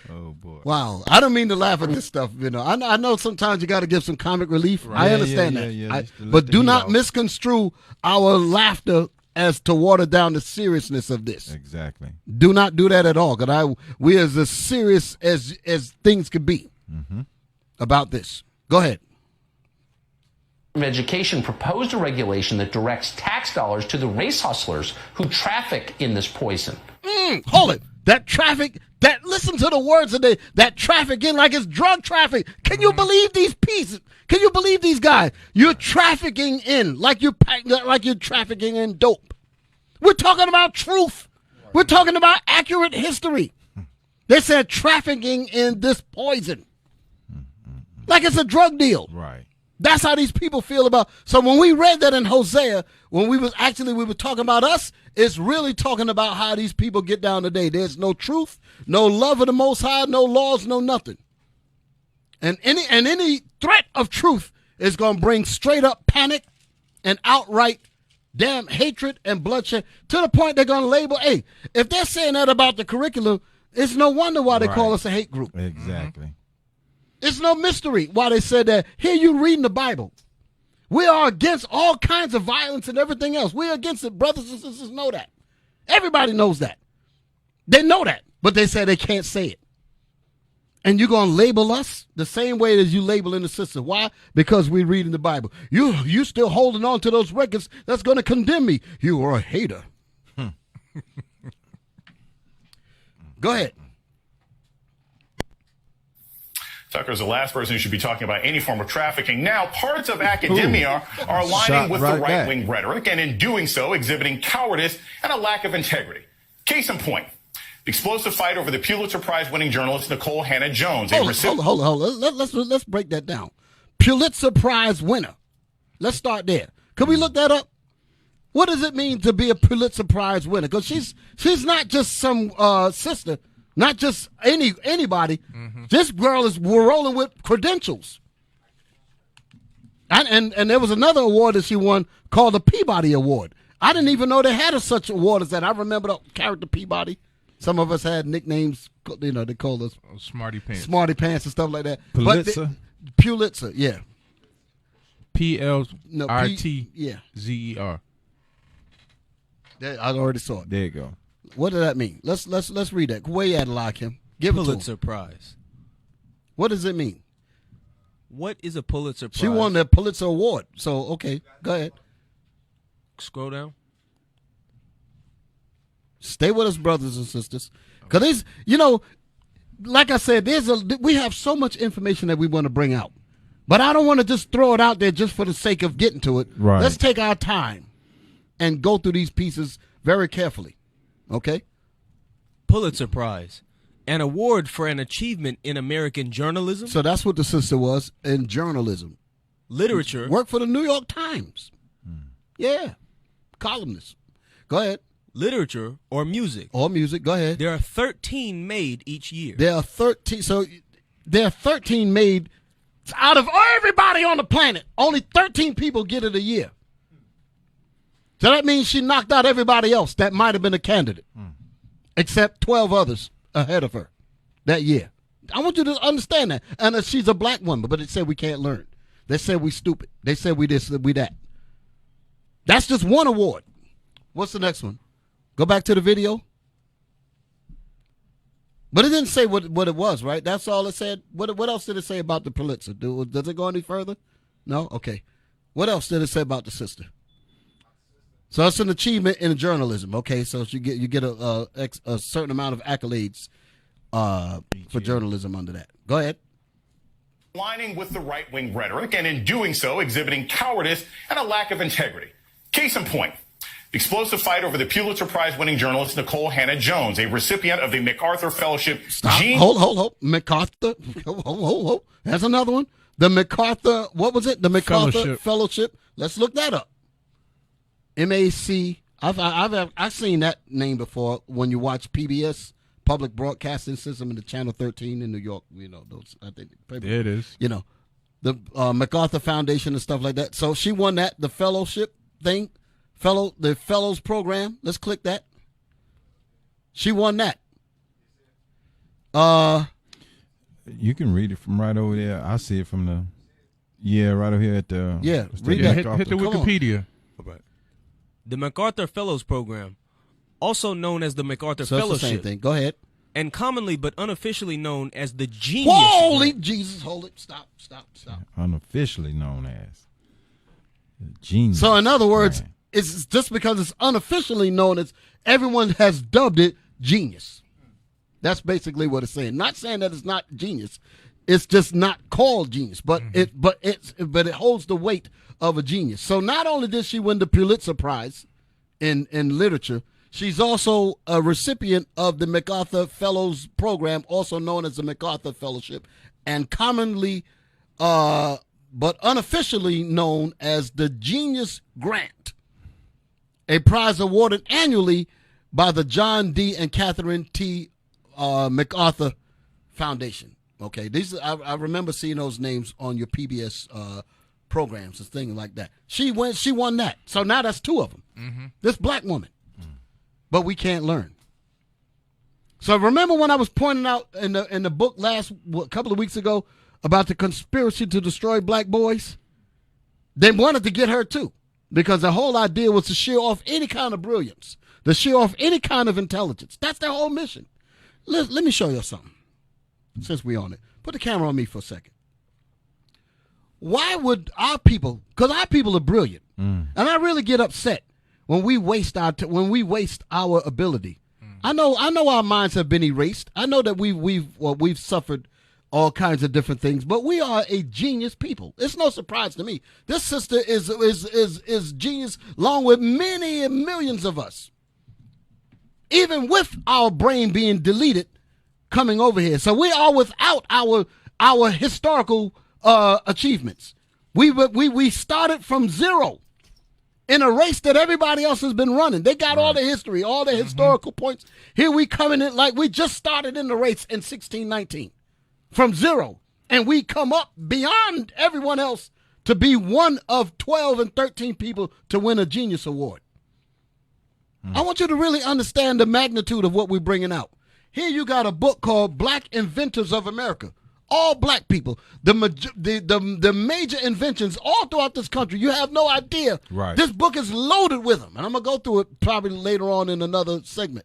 Oh boy. Wow. I don't mean to laugh at this stuff, you know. I know sometimes you got to give some comic relief. Right. I understand that. But do not misconstrue our laughter as to water down the seriousness of this. Exactly. Do not do that at all, because we as serious as things could be about this. Go ahead. Education proposed a regulation that directs tax dollars to the race hustlers who traffic in this poison. Hold it. That traffic, listen to the words of that trafficking like it's drug traffic. Can you believe these pieces? Can you believe these guys? You're trafficking in like you're trafficking in dope. We're talking about truth. We're talking about accurate history. They said trafficking in this poison. Like it's a drug deal. Right. That's how these people feel about. So when we read that in Hosea, when we were talking about us, it's really talking about how these people get down today. There's no truth, no love of the Most High, no laws, no nothing. And any threat of truth is going to bring straight up panic and outright damn hatred and bloodshed, to the point they're going to label, hey, if they're saying that about the curriculum, it's no wonder why they call us a hate group. Exactly. It's no mystery why they said that. Here you reading the Bible. We are against all kinds of violence and everything else. We're against it. Brothers and sisters know that. Everybody knows that. They know that, but they say they can't say it. And you're going to label us the same way as you labeling the sister. Why? Because we read in the Bible. You still holding on to those records that's going to condemn me. You are a hater. Go ahead. Tucker's the last person who should be talking about any form of trafficking. Now, parts of academia are aligning with the right-wing rhetoric, and in doing so, exhibiting cowardice and a lack of integrity. Case in point, Explosive fight over the Pulitzer Prize-winning journalist Nicole Hannah Jones. Hold on. Let's break that down. Pulitzer Prize winner. Let's start there. Could we look that up? What does it mean to be a Pulitzer Prize winner? Because she's not just some sister, not just anybody. This girl we're rolling with credentials. And there was another award that she won called the Peabody Award. I didn't even know they had a such award as that. I remember the character Peabody. Some of us had nicknames, they called us Smarty Pants. Smarty Pants and stuff like that. Pulitzer? Pulitzer, yeah. PLRTZER. I already saw it. There you go. What does that mean? Let's read that. Where you at, like him? Give Pulitzer it to him. Prize. What does it mean? What is a Pulitzer Prize? She won the Pulitzer Award. So, okay, go ahead. Scroll down. Stay with us, brothers and sisters. Because like I said, we have so much information that we want to bring out. But I don't want to just throw it out there just for the sake of getting to it. Right. Let's take our time and go through these pieces very carefully. Okay? Pulitzer Prize, an award for an achievement in American journalism. So that's what the sister was in journalism. Literature. Worked for the New York Times. Yeah. Columnist. Go ahead. Literature or music. Or music. Go ahead. There are 13 made each year. There are 13. So there are 13 made out of everybody on the planet. Only 13 people get it a year. So that means she knocked out everybody else that might have been a candidate, except 12 others ahead of her that year. I want you to understand that. And she's a black woman, but they said we can't learn. They said we stupid. They said we this, we that. That's just one award. What's the next one? Go back to the video. But it didn't say what it was, right? That's all it said. What else did it say about the Pulitzer? Does it go any further? No? Okay. What else did it say about the sister? So it's an achievement in journalism. Okay, so you get a certain amount of accolades for journalism under that. Go ahead. Aligning with the right-wing rhetoric, and in doing so, exhibiting cowardice and a lack of integrity. Case in point. Explosive fight over the Pulitzer Prize-winning journalist Nicole Hannah Jones, a recipient of the MacArthur Fellowship. Stop. Hold. MacArthur. Hold. That's another one. The MacArthur, what was it? The MacArthur Fellowship. Let's look that up. MAC. I've seen that name before when you watch PBS, Public Broadcasting System, in the Channel 13 in New York. Those. I think there it is. The MacArthur Foundation and stuff like that. So she won that. The fellowship thing. The fellows program. Let's click that. She won that. You can read it from right over there. I see it from the right over here at the read that. Hit the Wikipedia. The MacArthur Fellows Program, also known as the MacArthur So Fellowship. it's the same thing. Go ahead. And commonly but unofficially known as the Genius. Holy Jesus! Hold it! Stop! Unofficially known as the Genius. So in other words, it's just because it's unofficially known as, everyone has dubbed it genius. That's basically what it's saying. Not saying that it's not genius. It's just not called genius, but it holds the weight of a genius. So not only did she win the Pulitzer Prize in literature, she's also a recipient of the MacArthur Fellows Program, also known as the MacArthur Fellowship, and commonly but unofficially known as the Genius Grant, a prize awarded annually by the John D. and Catherine T. MacArthur Foundation. Okay, I remember seeing those names on your PBS programs and things like that. She won that. So now that's two of them. This black woman. But we can't learn. So remember when I was pointing out in the book a couple of weeks ago about the conspiracy to destroy black boys? They wanted to get her too, because the whole idea was to shear off any kind of brilliance, to shear off any kind of intelligence. That's their whole mission. Let me show you something, since we on it. Put the camera on me for a second. Why would our people, because our people are brilliant, and I really get upset when we waste our ability. I know our minds have been erased. I know that we've suffered all kinds of different things, but we are a genius people. It's no surprise to me. This sister is genius, along with many millions of us. even with our brain being deleted, coming over here. So we are without our historical achievements. We started from zero in a race that everybody else has been running. They got all the history, all the historical points. Here we coming in like we just started in the race in 1619 from zero. And we come up beyond everyone else to be one of 12 and 13 people to win a Genius Award. I want you to really understand the magnitude of what we're bringing out. Here you got a book called Black Inventors of America. All black people. The major inventions all throughout this country. You have no idea. Right. This book is loaded with them. And I'm going to go through it probably later on in another segment.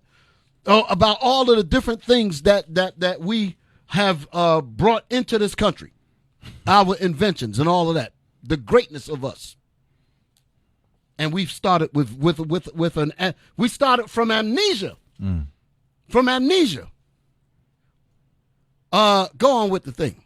About all of the different things that we have brought into this country. Our inventions and all of that. The greatness of us. And we've started we started from amnesia. From amnesia. Go on with the thing.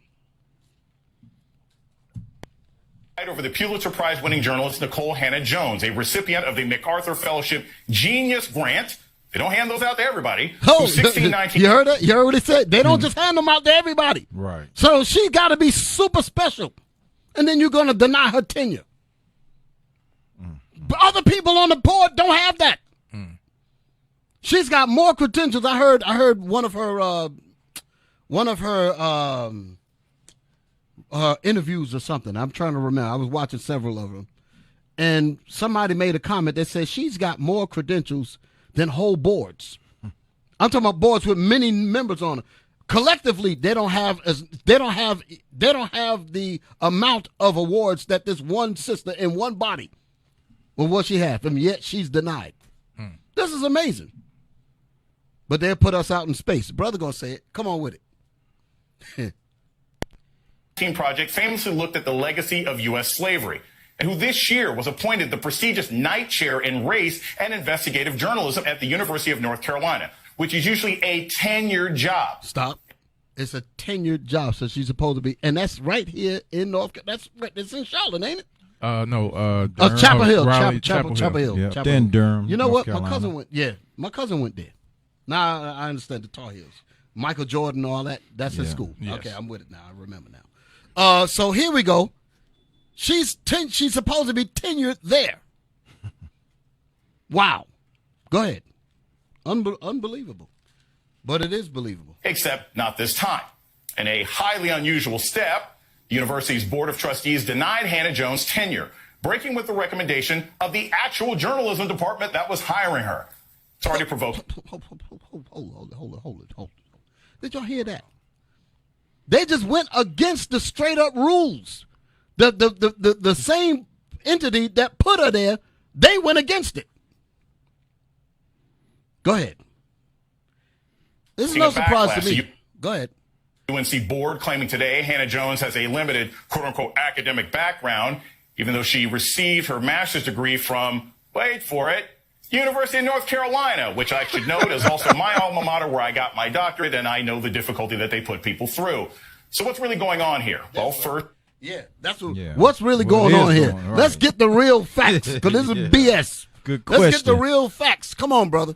Over the Pulitzer Prize winning journalist Nicole Hannah-Jones, a recipient of the MacArthur Fellowship Genius Grant. They don't hand those out to everybody. Oh, 1619. you heard it? You heard what he said? They don't just hand them out to everybody. Right. So she got to be super special. And then you're going to deny her tenure. But other people on the board don't have that. She's got more credentials. I heard one of her interviews or something. I'm trying to remember. I was watching several of them. And somebody made a comment that said she's got more credentials than whole boards. I'm talking about boards with many members on it. Collectively, they don't have the amount of awards that this one sister in one body will what she has, and yet she's denied. This is amazing. But they'll put us out in space. Brother gonna say it. Come on with it. Team Project famously looked at the legacy of U.S. slavery, and who this year was appointed the prestigious Knight Chair in Race and Investigative Journalism at the University of North Carolina, which is usually a tenured job. Stop. It's a tenured job, so she's supposed to be, and that's right here in North. That's in Charlotte, ain't it? No. Chapel Hill. Raleigh, Chapel Hill. Yeah. Chapel Then Hill. Durham. You know North what? Carolina. My cousin went there. Now I understand the Tar Heels. Michael Jordan, all that. That's his school. Yes. Okay, I'm with it now. I remember now. So here we go. She's supposed to be tenured there. Wow. Go ahead. Unbelievable. But it is believable. Except not this time. In a highly unusual step, the university's Board of Trustees denied Hannah-Jones tenure, breaking with the recommendation of the actual journalism department that was hiring her. It's already provoked. Hold it. Did y'all hear that? They just went against the straight up rules. The same entity that put her there, they went against it. Go ahead. This is no surprise to me. Go ahead. UNC board claiming today Hannah-Jones has a limited, quote-unquote, academic background, even though she received her master's degree from, wait for it, University of North Carolina, which I should note is also my alma mater where I got my doctorate, and I know the difficulty that they put people through. So what's really going on here? Well, first... Yeah, that's what's really going on here. Right. Let's get the real facts, because this is BS. Good question. Let's get the real facts. Come on, brother.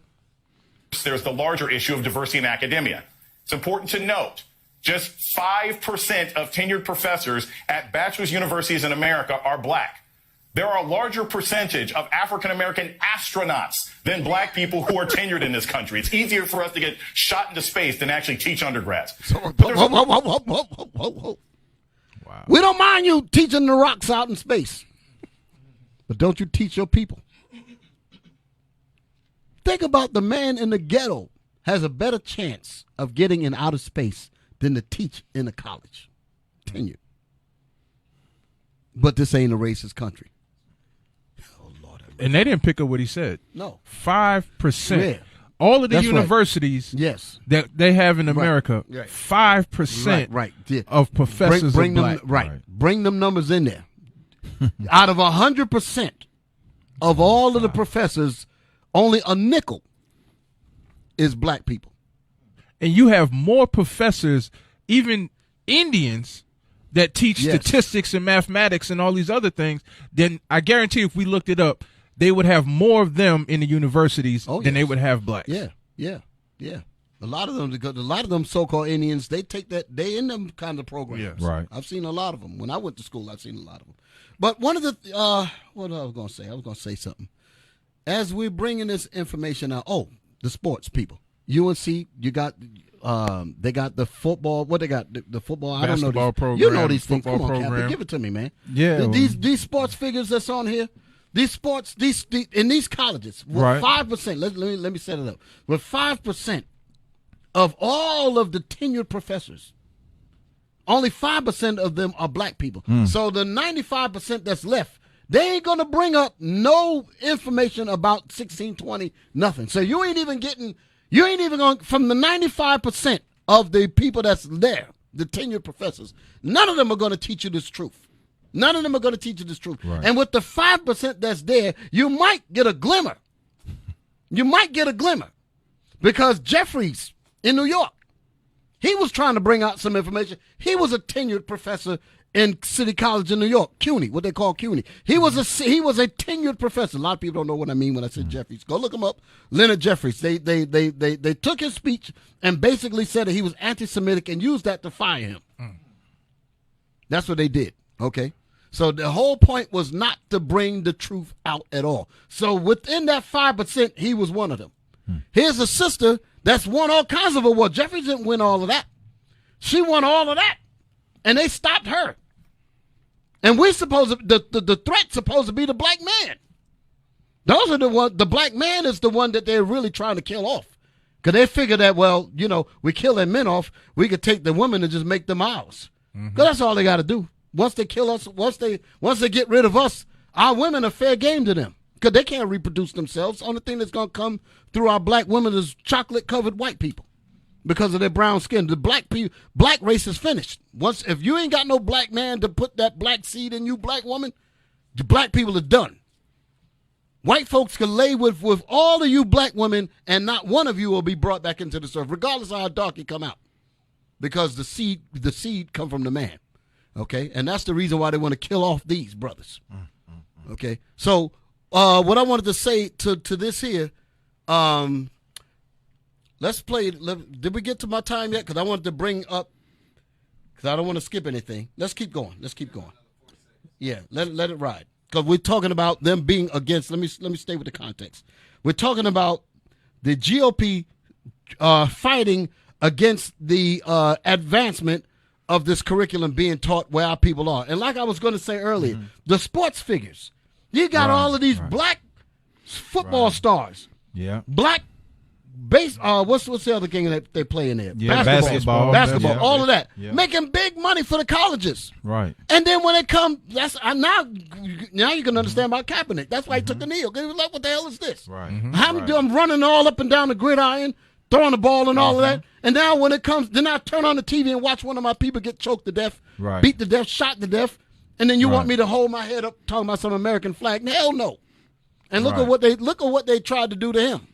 There's the larger issue of diversity in academia. It's important to note, just 5% of tenured professors at bachelor's universities in America are black. There are a larger percentage of African-American astronauts than black people who are tenured in this country. It's easier for us to get shot into space than actually teach undergrads. Wow. We don't mind you teaching the rocks out in space, but don't you teach your people. Think about the man in the ghetto has a better chance of getting in outer space than to teach in a college. Tenured. But this ain't a racist country. Oh, Lord. And they didn't pick up what he said. No. 5%. Yeah. All of the That's universities Yes. that they have in America, Right. 5% Right. Yeah. of professors bring are them, black. right. Bring them numbers in there. Out of 100% of all of the professors, only a nickel is black people. And you have more professors, even Indians, that teach Yes. statistics and mathematics and all these other things, then I guarantee if we looked it up, they would have more of them in the universities than they would have blacks. Yeah. Yeah, yeah. A lot of them, because a lot of them so-called Indians, they take that, they in them kind of programs. Yes. Right. I've seen a lot of them. When I went to school, I've seen a lot of them. But one of the, what I was going to say? I was going to say something. As we're bringing this information out, the sports people. UNC, you got, they got the football, what they got? The football, I don't know. Basketball program, You know these things. Come on, program. Captain, give it to me, man. Yeah. These sports figures that's on here, these sports, in these colleges, with Right. 5%, let me set it up. With 5% of all of the tenured professors, only 5% of them are black people. So the 95% that's left, they ain't going to bring up no information about 1620, nothing. So you ain't even going, from the 95% of the people that's there, the tenured professors, none of them are going to teach you this truth. None of them are going to teach you this truth. Right. And with the 5% that's there, you might get a glimmer. You might get a glimmer. Because Jeffries in New York, he was trying to bring out some information. He was a tenured professor in City College in New York, CUNY, what they call CUNY. He was a tenured professor. A lot of people don't know what I mean when I say Jeffries. Go look him up. Leonard Jeffries. They took his speech and basically said that he was anti-Semitic and used that to fire him. That's what they did. Okay. So the whole point was not to bring the truth out at all. So within that 5%, he was one of them. Here's a sister that's won all kinds of awards. Jeffries didn't win all of that. She won all of that. And they stopped her. And we the threat's supposed to be the black man. Those are the black man is the one that they're really trying to kill off. Because they figure that, well, we kill their men off, we could take the women and just make them ours. Because that's all they got to do. Once they kill us, once they get rid of us, our women are fair game to them. Because they can't reproduce themselves. Only thing that's going to come through our black women is chocolate-covered white people. Because of their brown skin. The black race is finished. If you ain't got no black man to put that black seed in you, black woman, the black people are done. White folks can lay with all of you black women, and not one of you will be brought back into the surf, regardless of how dark you come out. Because the seed come from the man. Okay? And that's the reason why they want to kill off these brothers. Okay? So, what I wanted to say to this here, let's play. Did we get to my time yet? Because I wanted to bring up, because I don't want to skip anything. Let's keep going. Yeah, let it ride. Because we're talking about them being against. Let me stay with the context. We're talking about the GOP fighting against the advancement of this curriculum being taught where our people are. And like I was going to say earlier, the sports figures. You got all of these black football stars. Yeah. Black base. What's the other game that they play in there? Yeah, basketball. Yeah. All of that. Yeah. Making big money for the colleges. Right. And then when it comes, now you can understand about Kaepernick. That's why he took the knee. He was like, "What the hell is this?" Right. I'm running all up and down the gridiron, throwing the ball and all of that. And now when it comes, then I turn on the TV and watch one of my people get choked to death, beat to death, shot to death. And then you want me to hold my head up talking about some American flag? Hell no. And look at what they tried to do to him.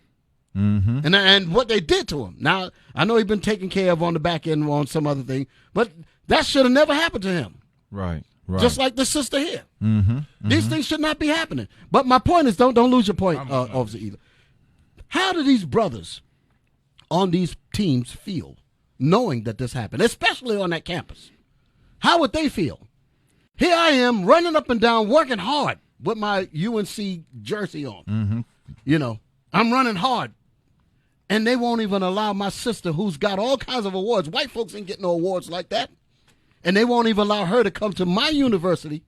And what they did to him. Now, I know he's been taken care of on the back end on some other thing, but that should have never happened to him. Right. Just like the sister here. These things should not be happening. But my point is, don't lose your point, Officer Ela. How do these brothers on these teams feel knowing that this happened, especially on that campus? How would they feel? Here I am running up and down, working hard with my UNC jersey on. I'm running hard. And they won't even allow my sister, who's got all kinds of awards. White folks ain't getting no awards like that. And they won't even allow her to come to my university,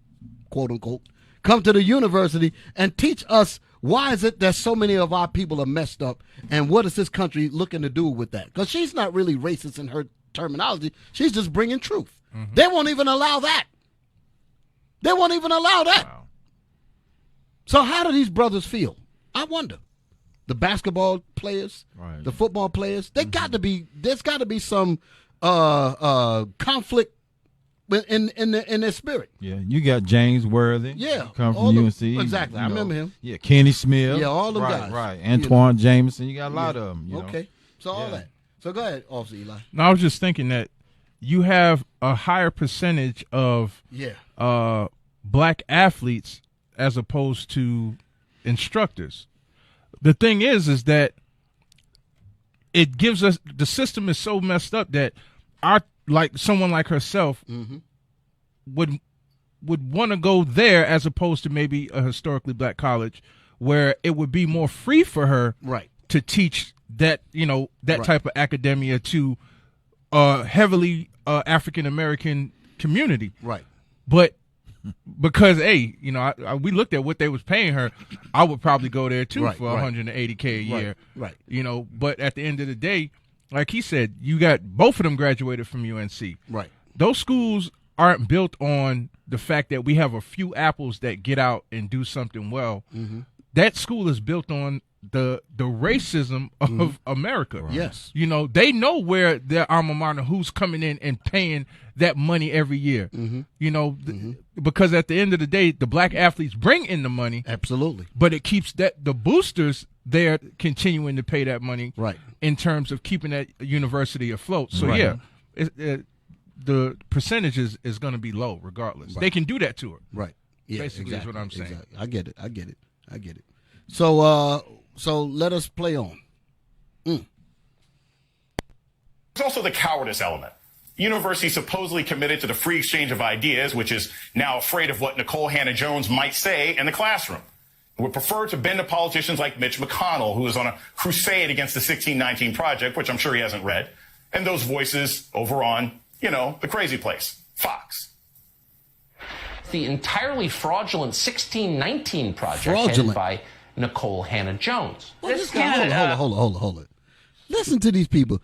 quote unquote, come to the university and teach us why is it that so many of our people are messed up and what is this country looking to do with that? Because she's not really racist in her terminology. She's just bringing truth. They won't even allow that. They won't even allow that. Wow. So how do these brothers feel? I wonder. The basketball players, the football players, there's got to be some conflict in their spirit. Yeah, you got James Worthy. Yeah, come from UNC. Exactly, I remember him. Yeah, Kenny Smith. Yeah, all them guys. Right, Antoine Jameson. You got a lot of them. Okay, so all that. So go ahead, Officer Eli. No, I was just thinking that you have a higher percentage of black athletes as opposed to instructors. The thing is that it gives us, the system is so messed up that someone like herself would want to go there as opposed to maybe a historically black college where it would be more free for her to teach that, that type of academia to heavily African American community. Right. But because we looked at what they was paying her, I would probably go there too for $180K a year. Right. But at the end of the day, like he said, you got both of them graduated from UNC. Right. Those schools aren't built on the fact that we have a few apples that get out and do something well. That school is built on the racism of America. Right. Yes. They know where their alma mater, who's coming in and paying that money every year. Because at the end of the day, the black athletes bring in the money. Absolutely. But it keeps the boosters there continuing to pay that money. Right. In terms of keeping that university afloat. So the percentage is going to be low regardless. Right. They can do that to her. Right. Yeah, basically exactly, is what I'm saying. Exactly. I get it. So let us play on. There's also the cowardice element. University supposedly committed to the free exchange of ideas, which is now afraid of what Nicole Hannah-Jones might say in the classroom. Would prefer to bend to politicians like Mitch McConnell, who is on a crusade against the 1619 Project, which I'm sure he hasn't read, and those voices over on, the crazy place, Fox. The entirely fraudulent 1619 Project headed by Nicole Hannah-Jones. Hold it. Listen to these people.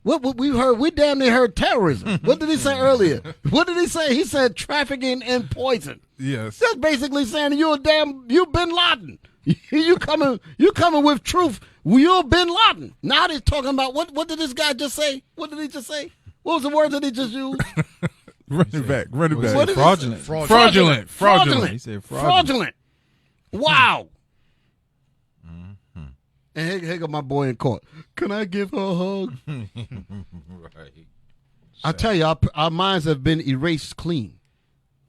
What we heard, we damn near heard terrorism. What did he say earlier? What did he say? He said trafficking and poison. Yes. That's basically saying you Bin Laden. you coming with truth. You're Bin Laden. Now they're talking about what did this guy just say? What did he just say? What was the word that he just used? Run it back. Fraudulent. He said fraudulent. Wow. And here go my boy in court. Can I give her a hug? Right. I tell you, our minds have been erased clean.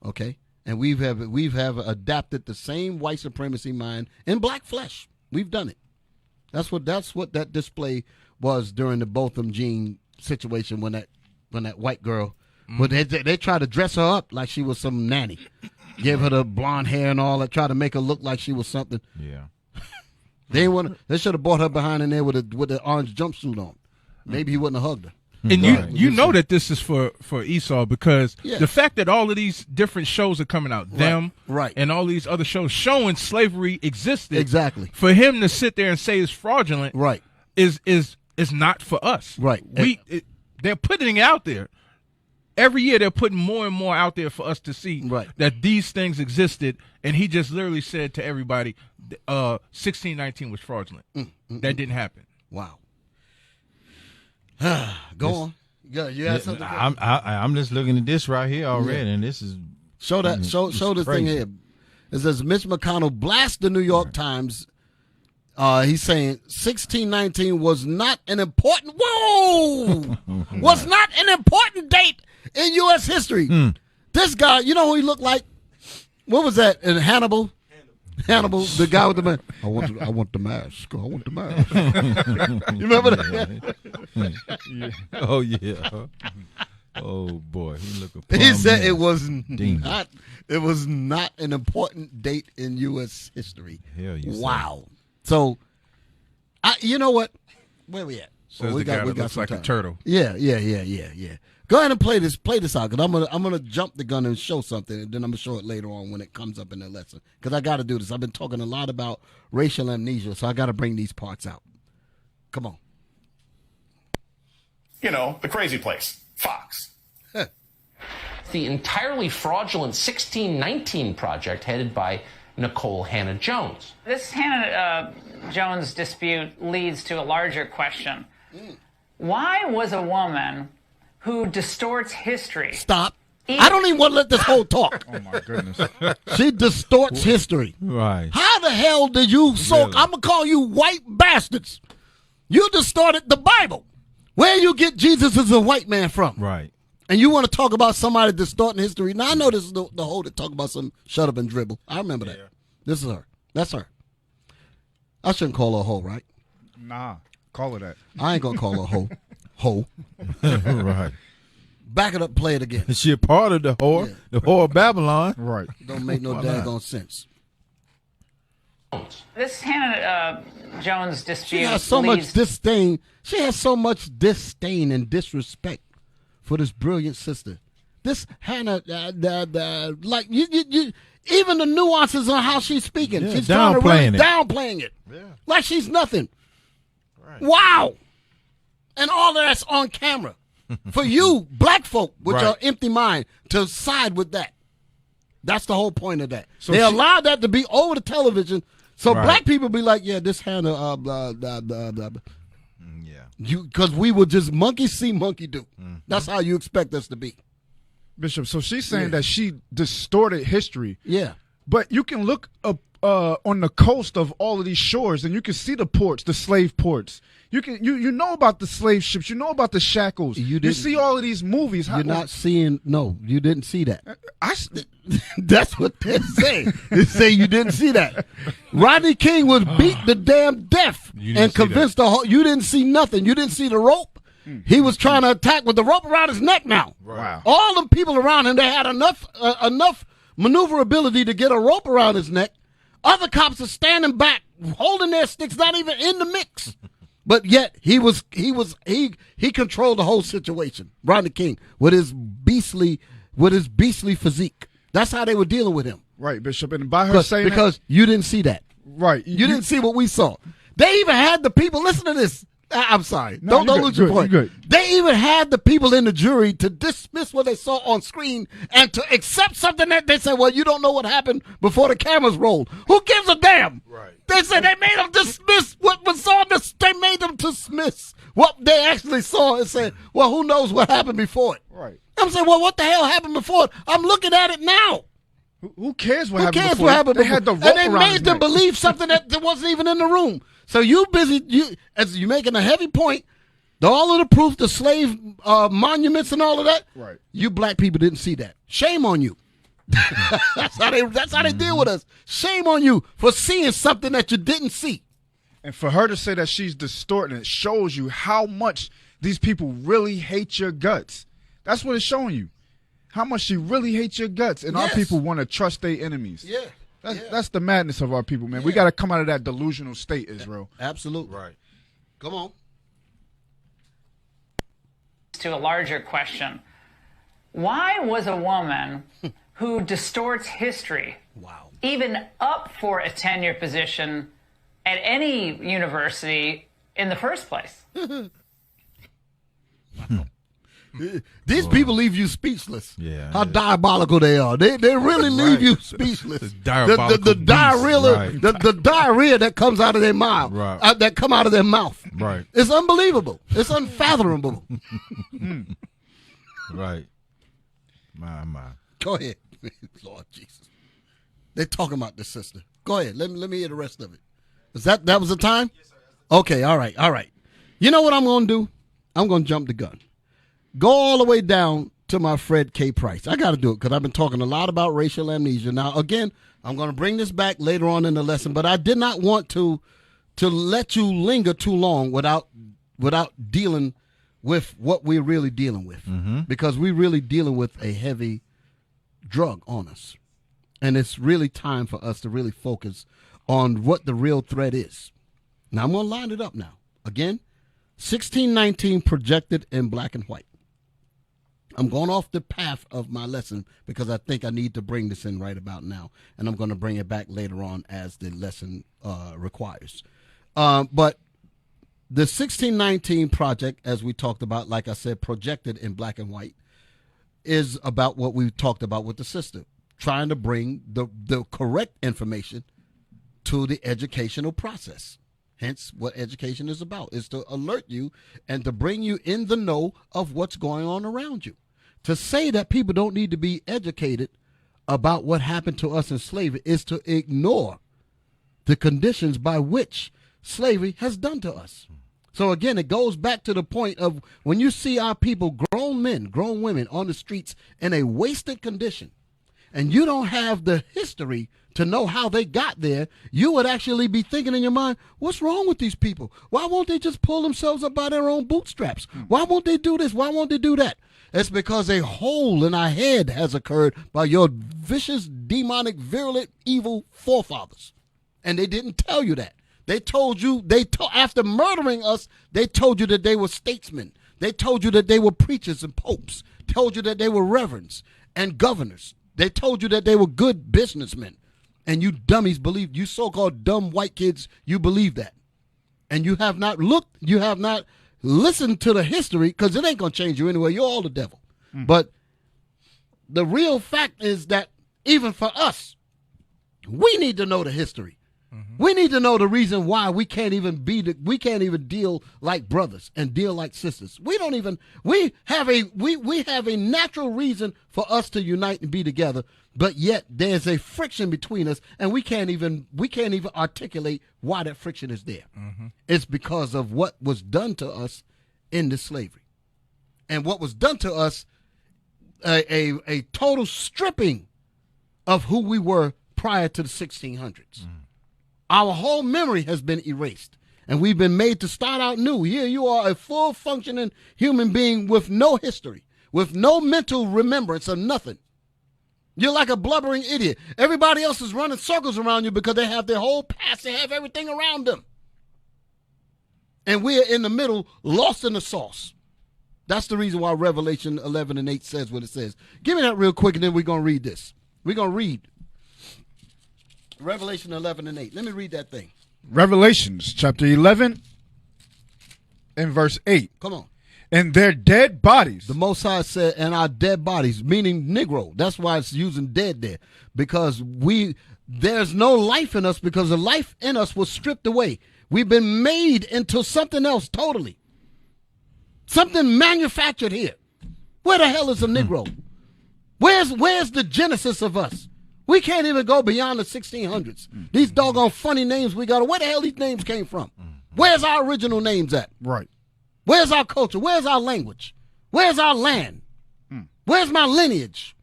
Okay, and we've adapted the same white supremacy mind in black flesh. We've done it. That's what that display was during the Botham Jean situation when that white girl. But they tried to dress her up like she was some nanny, give her the blonde hair and all that, try to make her look like she was something. Yeah. They should have brought her behind in there with the orange jumpsuit on. Maybe he wouldn't have hugged her. And you know that this is for Esau because the fact that all of these different shows are coming out, and all these other shows showing slavery existed. Exactly. For him to sit there and say it's fraudulent, is not for us. Right. They're putting it out there. Every year they're putting more and more out there for us to see that these things existed, and he just literally said to everybody, 1619 was fraudulent. That didn't happen. Wow. Go on. Yeah, you had something. I'm just looking at this right here already, and this is show this thing here. It says Mitch McConnell blasts the New York Times. He's saying 1619 was not an important was not an important date in U.S. history. This guy, you know who he looked like? What was that? In Hannibal, the guy with the mask. I want the mask. I want the mask. You remember that? Oh yeah. Oh boy, he looked. He said it was not. It was not an important date in U.S. history. Hell, wow. So, you know what? Where we at? Says the guy that looks like a turtle. Yeah. Go ahead and play this out, because I'm gonna jump the gun and show something, and then I'm gonna show it later on when it comes up in the lesson. Because I got to do this. I've been talking a lot about racial amnesia, so I got to bring these parts out. Come on. The crazy place, Fox. The entirely fraudulent 1619 Project headed by Nicole Hannah-Jones. This Hannah-Jones dispute leads to a larger question. Why was a woman who distorts history... Stop. I don't even want to let this whole talk. Oh, my goodness. She distorts history. Right. How the hell did you... I'm going to call you white bastards. You distorted the Bible. Where you get Jesus as a white man from? Right. And you want to talk about somebody distorting history? Now, I know this is the whole that talk about some shut up and dribble. I remember that. This is her. That's her. I shouldn't call her a hoe, right? Nah. Call her that. I ain't gonna call her hoe. Hoe. Right. Back it up, play it again. She a part of the whore, the whore of Babylon. Right. Don't make no daggone sense. This Hannah Jones dispute She has so much leads disdain. She has so much disdain and disrespect for this brilliant sister. This Hannah, like you, even the nuances on how she's speaking, Yeah, she's trying to downplaying really it. downplaying it, like she's nothing. Wow, and all of that's on camera for you, black folk, with your empty mind, to side with that. That's the whole point of that. So they she- allowed that to be over the television, so Right. black people be like, "Yeah, this Hannah, blah blah blah blah." Yeah. Because we would just monkey see, monkey do. That's how you expect us to be. Bishop, so she's saying that she distorted history. Yeah. But you can look up on the coast of all of these shores, and you can see the ports, the slave ports. You know about the slave ships. You know about the shackles. You didn't- see all of these movies. You're not seeing. No, you didn't see that. I That's what they're saying. They say you didn't see that. Rodney King was beat to damn death You didn't and see convinced the whole. You didn't see nothing. You didn't see the rope. He was trying to attack with the rope around his neck. Now, Wow. all the people around him, they had enough maneuverability to get a rope around his neck. Other cops are standing back, holding their sticks, not even in the mix. But yet he controlled the whole situation. Rodney King with his beastly physique. That's how they were dealing with him. Right, Bishop, and by her saying because you didn't see that. Right, You didn't see what we saw. They even had the people. Listen to this. I'm sorry. No, Don't you're lose your good, point. you're good. They even had the people in the jury to dismiss what they saw on screen and to accept something that they said, well, you don't know what happened before the cameras rolled. Who gives a damn? Right. They said they made them dismiss what was on this. They made them dismiss what they actually saw and said, well, who knows what happened before it? Right. I'm saying, well, what the hell happened before it? I'm looking at it now. Who cares what Who happened cares before? what happened They before? had the rope and they around made his them neck. believe something that wasn't even in the room. So you as you making a heavy point, all of the proof, the slave monuments and all of that. Right. You black people didn't see that. Shame on you. That's how they deal with us. Shame on you for seeing something that you didn't see. And for her to say that she's distorting it shows you how much these people really hate your guts. That's what it's showing you. How much she really hates your guts. And our Yes. people want to trust their enemies. Yeah. That's the madness of our people, man. We got to come out of that delusional state, Israel. Absolutely. Right. Come on. to a larger question. Why was a woman who distorts history even up for a tenure position at any university in the first place? These people leave you speechless. Yeah. How diabolical they are. They really leave you speechless. The diabolical the diarrhea, beast, the diarrhea that comes out of their mouth, Right. that come out of their mouth. Right. It's unbelievable. It's unfathomable. Right. My. Go ahead, Lord Jesus. They're talking about this sister. Go ahead. Let me hear the rest of it. Is that was the time? Okay. All right. You know what I'm going to do? I'm going to jump the gun. Go all the way down to my Fred K. Price. I got to do it because I've been talking a lot about racial amnesia. Now, again, I'm going to bring this back later on in the lesson, but I did not want to let you linger too long without dealing with what we're really dealing with, because we're really dealing with a heavy drug on us, and it's really time for us to really focus on what the real threat is. Now, I'm going to line it up now. Again, 1619 projected in black and white. I'm going off the path of my lesson because I think I need to bring this in right about now, and I'm going to bring it back later on as the lesson requires. But the 1619 project, as we talked about, like I said, projected in black and white, is about what we talked about with the sister, trying to bring the correct information to the educational process. Hence, what education is about, is to alert you and to bring you in the know of what's going on around you. To say that people don't need to be educated about what happened to us in slavery is to ignore the conditions by which slavery has done to us. So again, it goes back to the point of when you see our people, grown men, grown women on the streets in a wasted condition, and you don't have the history to know how they got there, you would actually be thinking in your mind, what's wrong with these people? Why won't they just pull themselves up by their own bootstraps? Why won't they do this? Why won't they do that? It's because a hole in our head has occurred by your vicious, demonic, virulent, evil forefathers. And they didn't tell you that. They told you, after murdering us, they told you that they were statesmen. They told you that they were preachers and popes. Told you that they were reverends and governors. They told you that they were good businessmen. And you dummies believe, you so-called dumb white kids, you believe that. And you have not looked, you have not listened to the history, because it ain't going to change you anyway. You're all the devil. But the real fact is that even for us, we need to know the history. We need to know the reason why we can't even deal like brothers and deal like sisters. We have a natural reason for us to unite and be together, but yet there's a friction between us, and we can't even articulate why that friction is there. It's because of what was done to us in this slavery. And what was done to us, a total stripping of who we were prior to the 1600s. Our whole memory has been erased, and we've been made to start out new. Here you are, a full functioning human being with no history, with no mental remembrance of nothing. You're like a blubbering idiot. Everybody else is running circles around you because they have their whole past. They have everything around them. And we're in the middle, lost in the sauce. That's the reason why Revelation 11:8 says what it says. Give me that real quick, and then we're going to read this. We're going to read Revelation 11:8. Let me read that thing. Revelations chapter 11 and verse 8. Come on. And their dead bodies. The Most High said, and our dead bodies, meaning Negro. That's why it's using dead there. Because there's no life in us, because the life in us was stripped away. We've been made into something else totally. Something manufactured here. Where the hell is a Negro? Where's the genesis of us? We can't even go beyond the 1600s. These doggone funny names we got. Where the hell these names came from? Where's our original names at? Right. Where's our culture? Where's our language? Where's our land? Where's my lineage?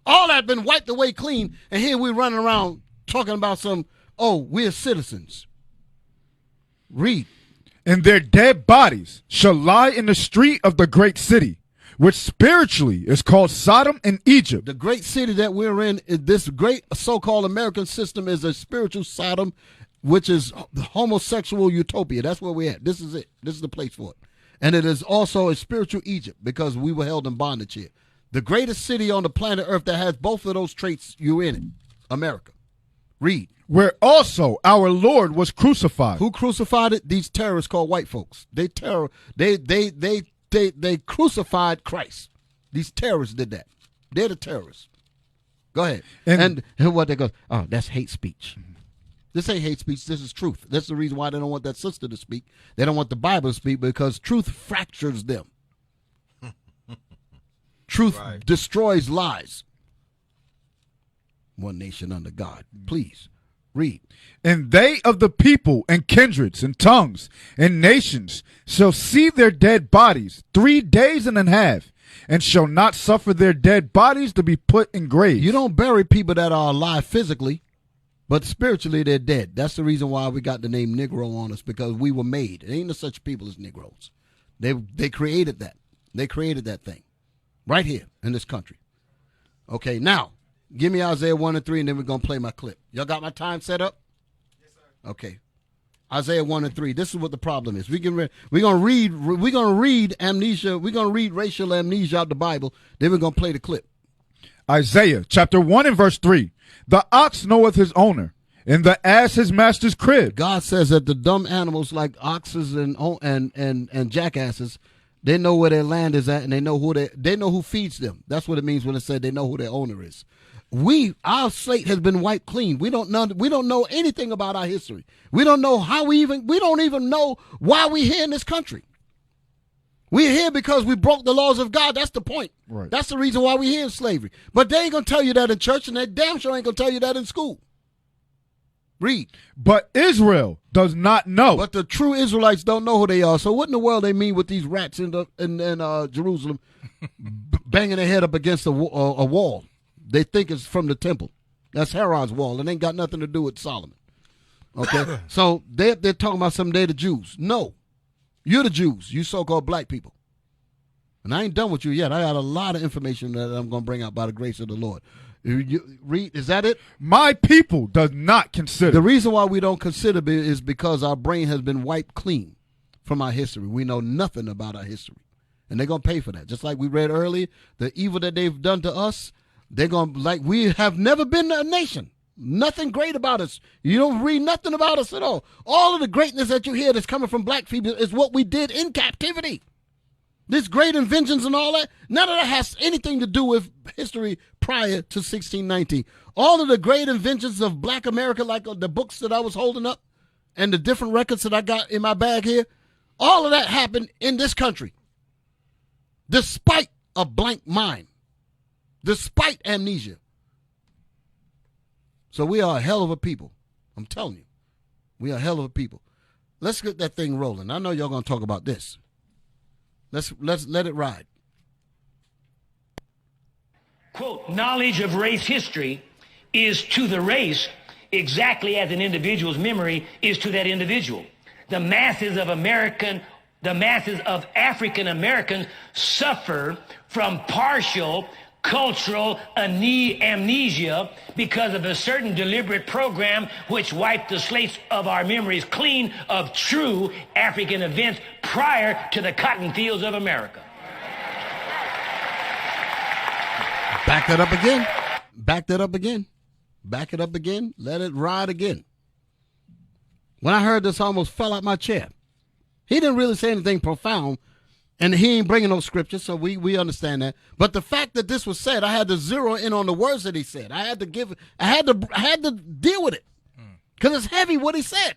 All that been wiped away clean, and here we're running around talking about we're citizens. Read. And their dead bodies shall lie in the street of the great city, which spiritually is called Sodom and Egypt. The great city that we're in, this great so-called American system, is a spiritual Sodom, which is the homosexual utopia. That's where we're at. This is it. This is the place for it. And it is also a spiritual Egypt, because we were held in bondage here. The greatest city on the planet Earth that has both of those traits, you're in it. America. Read. Where also our Lord was crucified. Who crucified it? These terrorists called white folks. They crucified Christ. These terrorists did that. They're the terrorists. Go ahead. And what they go, oh, that's hate speech. This ain't hate speech. This is truth. That's the reason why they don't want that sister to speak. They don't want the Bible to speak, because truth fractures them. Truth destroys lies. One nation under God. Please, read. And they of the people and kindreds and tongues and nations shall see their dead bodies 3 days and a half, and shall not suffer their dead bodies to be put in graves. You don't bury people that are alive physically, but spiritually they're dead. That's the reason why we got the name Negro on us, because we were made. There ain't no such people as Negroes. They created that. They created that thing right here in this country. Okay, now, give me Isaiah 1:3, and then we're going to play my clip. Y'all got my time set up? Yes, sir. Okay. Isaiah 1:3. This is what the problem is. We're going to read amnesia. We're going to read racial amnesia out the Bible. Then we're going to play the clip. Isaiah chapter 1 and verse 3. The ox knoweth his owner, and the ass his master's crib. God says that the dumb animals like oxes and jackasses, they know where their land is at, and they know who feeds them. That's what it means when it said they know who their owner is. Our slate has been wiped clean. We don't know anything about our history. We don't know we don't even know why we're here in this country. We're here because we broke the laws of God. That's the point. Right. That's the reason why we're here in slavery. But they ain't going to tell you that in church, and they damn sure ain't going to tell you that in school. Read. But Israel does not know. But the true Israelites don't know who they are. So what in the world they mean with these rats in Jerusalem banging their head up against a wall? They think it's from the temple. That's Herod's wall. It ain't got nothing to do with Solomon. Okay? So they're talking about some day the Jews. No. You're the Jews. You so-called black people. And I ain't done with you yet. I got a lot of information that I'm going to bring out by the grace of the Lord. Read, is that it? My people does not consider. The reason why we don't consider it is because our brain has been wiped clean from our history. We know nothing about our history. And they're going to pay for that. Just like we read earlier, the evil that they've done to us, they're going to, like, we have never been a nation. Nothing great about us. You don't read nothing about us at all. All of the greatness that you hear that's coming from black people is what we did in captivity. This great inventions and all that, none of that has anything to do with history prior to 1619. All of the great inventions of black America, like the books that I was holding up and the different records that I got in my bag here, all of that happened in this country. Despite a blank mind. Despite amnesia. So we are a hell of a people. I'm telling you. We are a hell of a people. Let's get that thing rolling. I know y'all going to talk about this. Let's let it ride. Quote, knowledge of race history is to the race exactly as an individual's memory is to that individual. The masses of African Americans suffer from partial cultural amnesia because of a certain deliberate program which wiped the slates of our memories clean of true African events prior to the cotton fields of America. Back that up again. Back that up again. Back it up again. Let it ride again. When I heard this, I almost fell out my chair. He didn't really say anything profound, and he ain't bringing no scripture, so we understand that. But the fact that this was said, I had to zero in on the words that he said. I had to deal with it because it's heavy what he said.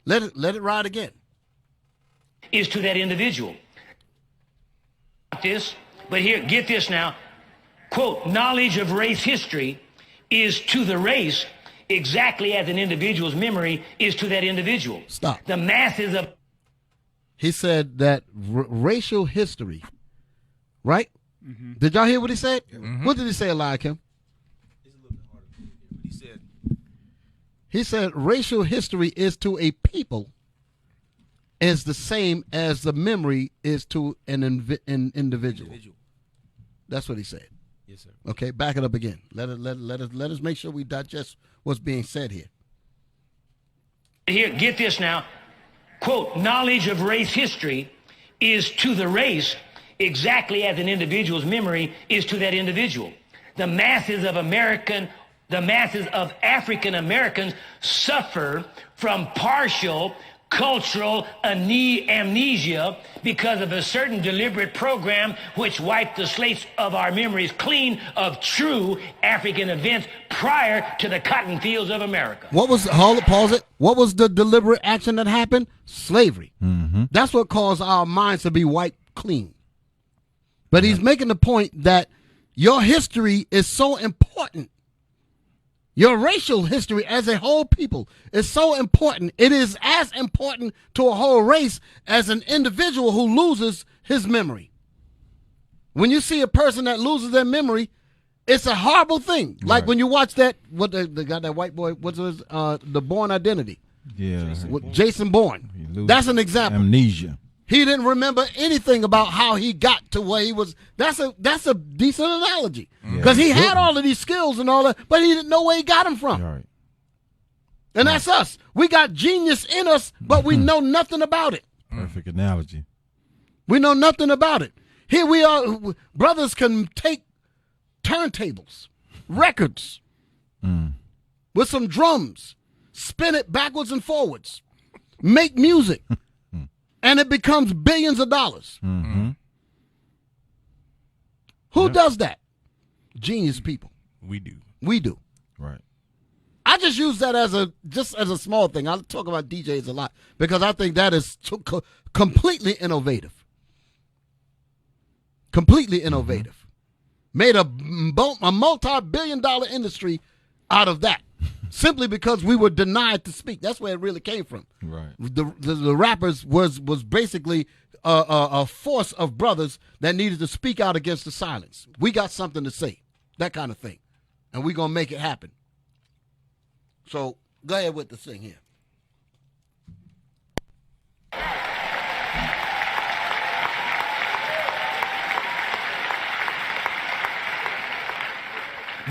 Let it ride again. Is to that individual. This, but here, get this now. Quote, knowledge of race history is to the race exactly as an individual's memory is to that individual. Stop. The masses of... He said that racial history, right? Mm-hmm. Did y'all hear what he said? Mm-hmm. What did he say, Eliakim? He said racial history is to a people is the same as the memory is to an individual. That's what he said. Yes, sir. Okay, back it up again. Let us make sure we digest what's being said here. Here, get this now. Quote, knowledge of race history is to the race exactly as an individual's memory is to that individual. The masses of African Americans suffer from partial cultural amnesia because of a certain deliberate program which wiped the slates of our memories clean of true African events prior to the cotton fields of America. Pause it. What was the deliberate action that happened? Slavery. Mm-hmm. That's what caused our minds to be wiped clean. But he's making the point that your history is so important. Your racial history as a whole people is so important. It is as important to a whole race as an individual who loses his memory. When you see a person that loses their memory, it's a horrible thing. Like when you watch that, what they got that white boy, what's his, the Bourne Identity. Yeah. Jason Bourne. That's an example. Amnesia. He didn't remember anything about how he got to where he was. That's a decent analogy. Because he had all of these skills and all that, but he didn't know where he got them from. Right. And that's us. We got genius in us, but we know nothing about it. Perfect analogy. We know nothing about it. Here we are. Brothers can take turntables, records, with some drums, spin it backwards and forwards, make music. And it becomes billions of dollars. Mm-hmm. Who does that? Genius people. We do. We do. Right. I just use that as a small thing. I talk about DJs a lot because I think that is completely innovative. Completely innovative. Made a multi-billion-dollar industry out of that. Simply because we were denied to speak. That's where it really came from. Right. The rappers was basically a force of brothers that needed to speak out against the silence. We got something to say. that kind of thing. And we're going to make it happen. So go ahead with the thing here.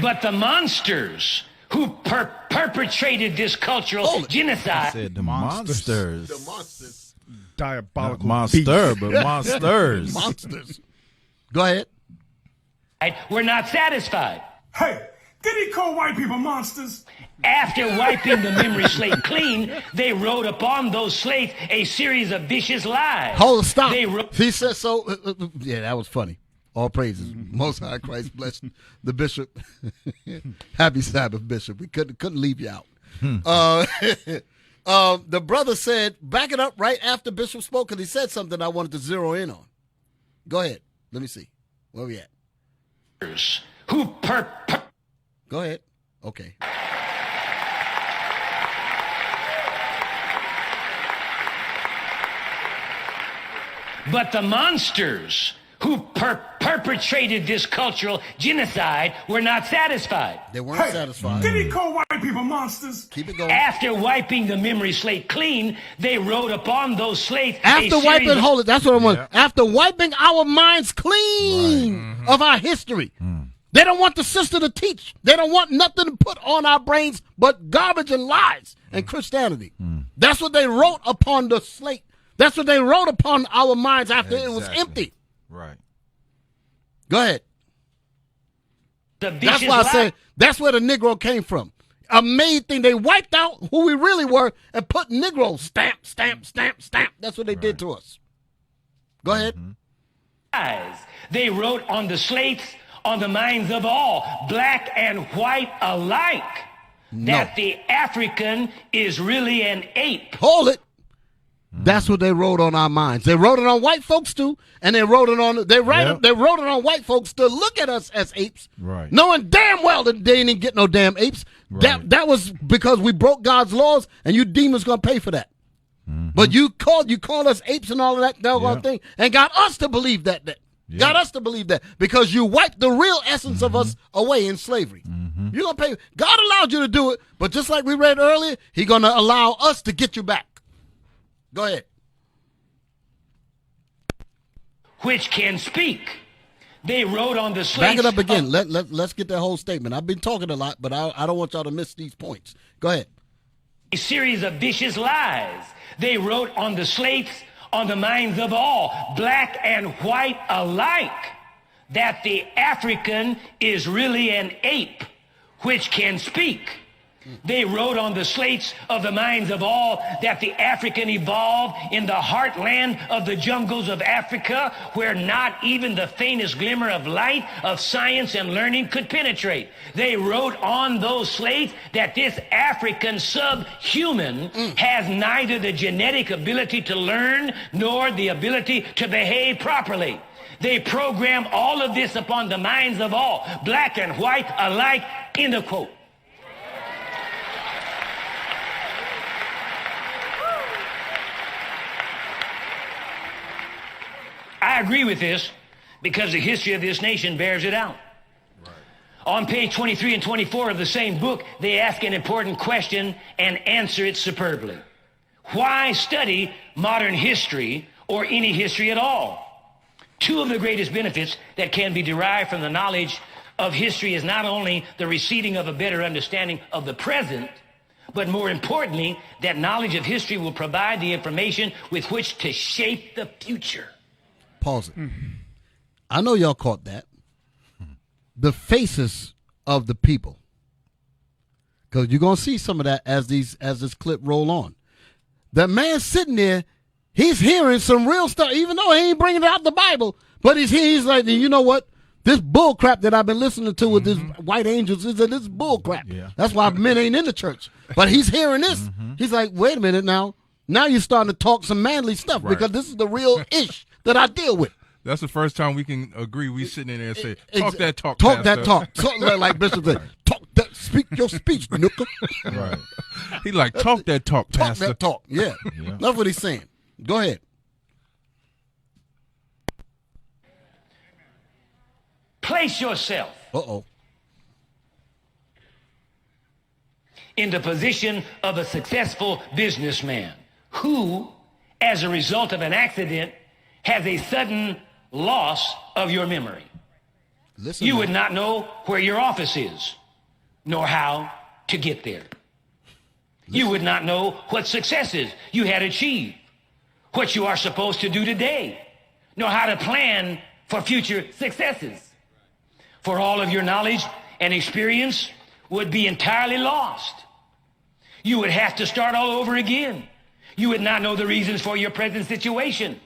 But the monsters who perpetrated this cultural genocide. I said the monsters. The monsters. Diabolical. Monster, beast. but monsters. Monsters. Go ahead. We're not satisfied. Hey, did he call white people monsters? After wiping the memory slate clean, they wrote upon those slates a series of vicious lies. Hold, stop. They wrote. He said so. Yeah, that was funny. All praises. Most High Christ bless the bishop. Happy Sabbath, Bishop. We couldn't leave you out. The brother said, back it up right after Bishop spoke, because he said something I wanted to zero in on. Go ahead. Let me see. Where we at? Who Go ahead. Okay. But the monsters who perpetrated this cultural genocide were not satisfied. They weren't satisfied. Did he call white people monsters? Keep it going. After wiping the memory slate clean, they wrote upon those slates. After wiping, hold it, that's what I want. After wiping our minds clean of our history. They don't want the sister to teach. They don't want nothing to put on our brains but garbage and lies and Christianity. That's what they wrote upon the slate. That's what they wrote upon our minds after it was empty. Right. Go ahead. That's why I say that's where the Negro came from. A made thing. They wiped out who we really were and put Negro stamp, stamp, stamp, stamp. That's what they did to us. Go ahead. They wrote on the slates, on the minds of all, black and white alike, that the African is really an ape. Hold it. That's what they wrote on our minds. They wrote it on white folks too, and they wrote it on they wrote it on white folks to look at us as apes, right? Knowing damn well that they didn't get no damn apes. Right. That was because we broke God's laws, and you demons gonna pay for that. But you called us apes and all of that doggone thing, and got us to believe that. Got us to believe that because you wiped the real essence of us away in slavery. You're gonna pay. God allowed you to do it, but just like we read earlier, He's gonna allow us to get you back. Go ahead. Which can speak. They wrote on the slates. Back it up again. Let's get that whole statement. I've been talking a lot, but I don't want y'all to miss these points. Go ahead. A series of vicious lies. They wrote on the slates, on the minds of all, black and white alike, that the African is really an ape, which can speak. They wrote on the slates of the minds of all that the African evolved in the heartland of the jungles of Africa, where not even the faintest glimmer of light of science and learning could penetrate. They wrote on those slates that this African subhuman has neither the genetic ability to learn nor the ability to behave properly. They program all of this upon the minds of all, black and white alike, end of quote. I agree with this because the history of this nation bears it out. Right. On page 23 and 24 of the same book, they ask an important question and answer it superbly. Why study modern history or any history at all? Two of the greatest benefits that can be derived from the knowledge of history is not only the receiving of a better understanding of the present, but more importantly, that knowledge of history will provide the information with which to shape the future. Pause it. I know y'all caught that. The faces of the people. Because you're going to see some of that as this clip roll on. That man sitting there, he's hearing some real stuff, even though he ain't bringing it out the Bible. But he's like, you know what? This bull crap that I've been listening to with this white angels, this bull crap. Yeah. That's why men ain't in the church. But he's hearing this. He's like, wait a minute now. Now you're starting to talk some manly stuff because this is the real ish that I deal with. That's the first time we can agree. We sitting in there and say, "Talk that talk, talk Pastor." that talk." Like Bishop said, "Talk that, speak your speech, nooka." Right. He like talk that talk, Pastor. Talk that talk. Yeah, that's what he's saying. Go ahead. Place yourself in the position of a successful businessman who, as a result of an accident, has a sudden loss of your memory. You would not know where your office is, nor how to get there. You would not know what successes you had achieved, what you are supposed to do today, nor how to plan for future successes. For all of your knowledge and experience would be entirely lost. You would have to start all over again. You would not know the reasons for your present situation.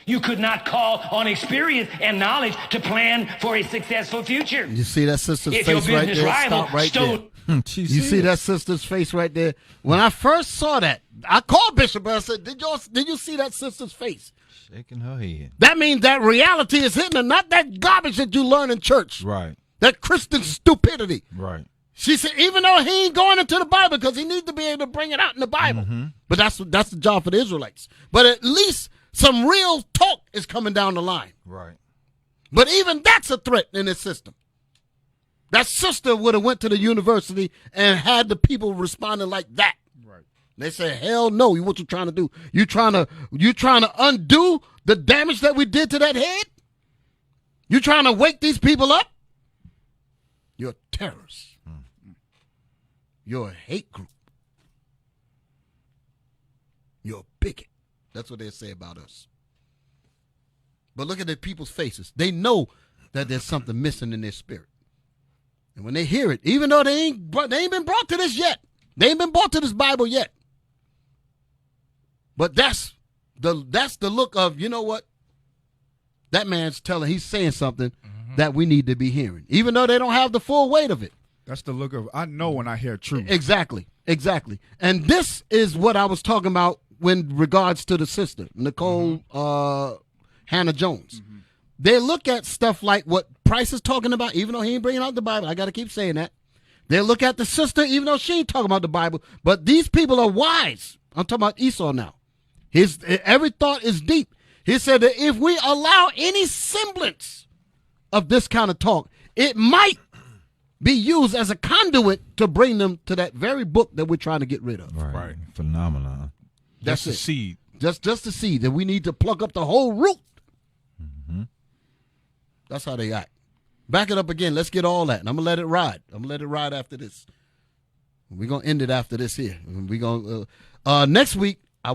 You could not call on experience and knowledge to plan for a successful future. You see that sister's If face your right business there? rival Stop right stole- there. You see that sister's face right there? When I first saw that, I called Bishop and I said, did you see that sister's face? Shaking her head. That means that reality is hitting her, not that garbage that you learn in church. Right. That Christian stupidity. Right. She said, even though he ain't going into the Bible because he needs to be able to bring it out in the Bible. But that's the job for the Israelites. But at least some real talk is coming down the line. Right. But even that's a threat in this system. That sister would have went to the university and had the people responding like that. Right. They say, hell no, what you trying to do? You trying to undo the damage that we did to that head? You trying to wake these people up? You're terrorists. You're a hate group. You're a bigot. That's what they say about us. But look at the people's faces. They know that there's something missing in their spirit. And when they hear it, even though they ain't been brought to this yet. They ain't been brought to this Bible yet. But that's the look of, you know what? That man's he's saying something that we need to be hearing. Even though they don't have the full weight of it. That's the look of, I know when I hear truth. Exactly. And this is what I was talking about when regards to the sister, Nicole Hannah Jones. They look at stuff like what Price is talking about, even though he ain't bringing out the Bible. I got to keep saying that. They look at the sister, even though she ain't talking about the Bible. But these people are wise. I'm talking about Esau now. His every thought is deep. He said that if we allow any semblance of this kind of talk, it might be used as a conduit to bring them to that very book that we're trying to get rid of. Right. Phenomenon. That's Just a seed. Just a seed that we need to pluck up the whole root. That's how they act. Back it up again. Let's get all that. And I'm going to let it ride. I'm going to let it ride after this. We're going to end it after this here. We're going next week, I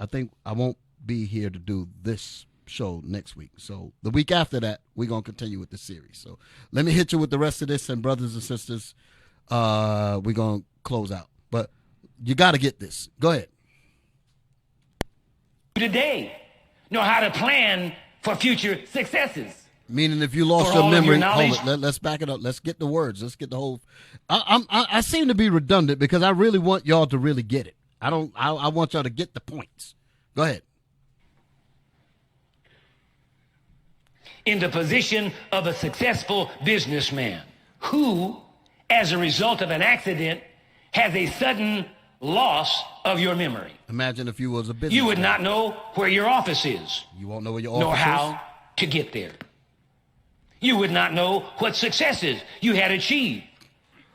think I won't be here to do this show next week. So the week after that, we're going to continue with the series. So let me hit you with the rest of this, and brothers and sisters, we're going to close out. But you got to get this. Go ahead. Today, know how to plan for future successes. Meaning if you lost For your all of your memory, knowledge- hold it. Let's back it up. Let's get the words. Let's get the whole. I seem to be redundant because I really want y'all to really get it. I want y'all to get the points. Go ahead. In the position of a successful businessman who, as a result of an accident, has a sudden loss of your memory. Imagine if you was a business. You would not know where your office is, You won't know where your office nor is. how to get there. You would not know what successes you had achieved,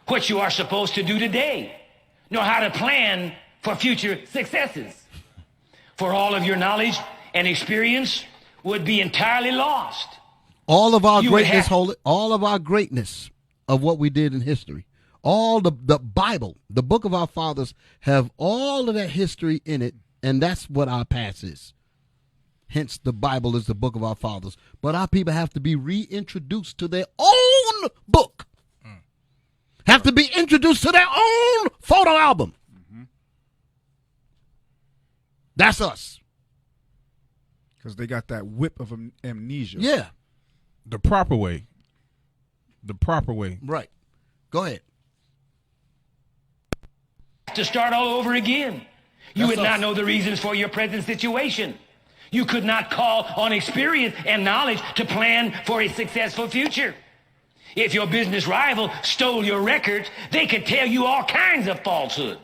what you are supposed to do today, nor how to plan for future successes. For all of your knowledge and experience would be entirely lost. All of our You would greatness, have- hold it. All of our greatness of what we did in history. All the Bible, the book of our fathers, have all of that history in it, and that's what our past is. Hence, the Bible is the book of our fathers. But our people have to be reintroduced to their own book. Have to be introduced to their own photo album. That's us. Because they got that whip of amnesia. Yeah. The proper way. The proper way. Right. Go ahead. To start all over again. You That's would not us. know the reasons for your present situation. You could not call on experience and knowledge to plan for a successful future. If your business rival stole your records, they could tell you all kinds of falsehood.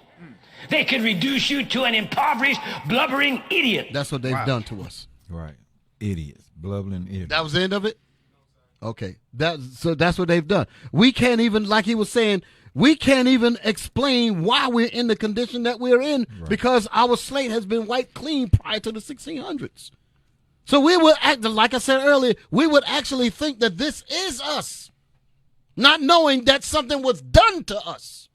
They could reduce you to an impoverished, blubbering idiot. That's what they've done to us. Right. Idiots. Blubbering idiots. That was the end of it? Okay. So that's what they've done. We can't even, like he was saying, We can't even explain why we're in the condition that we're in because our slate has been wiped clean prior to the 1600s. So we would act, like I said earlier, we would actually think that this is us, not knowing that something was done to us.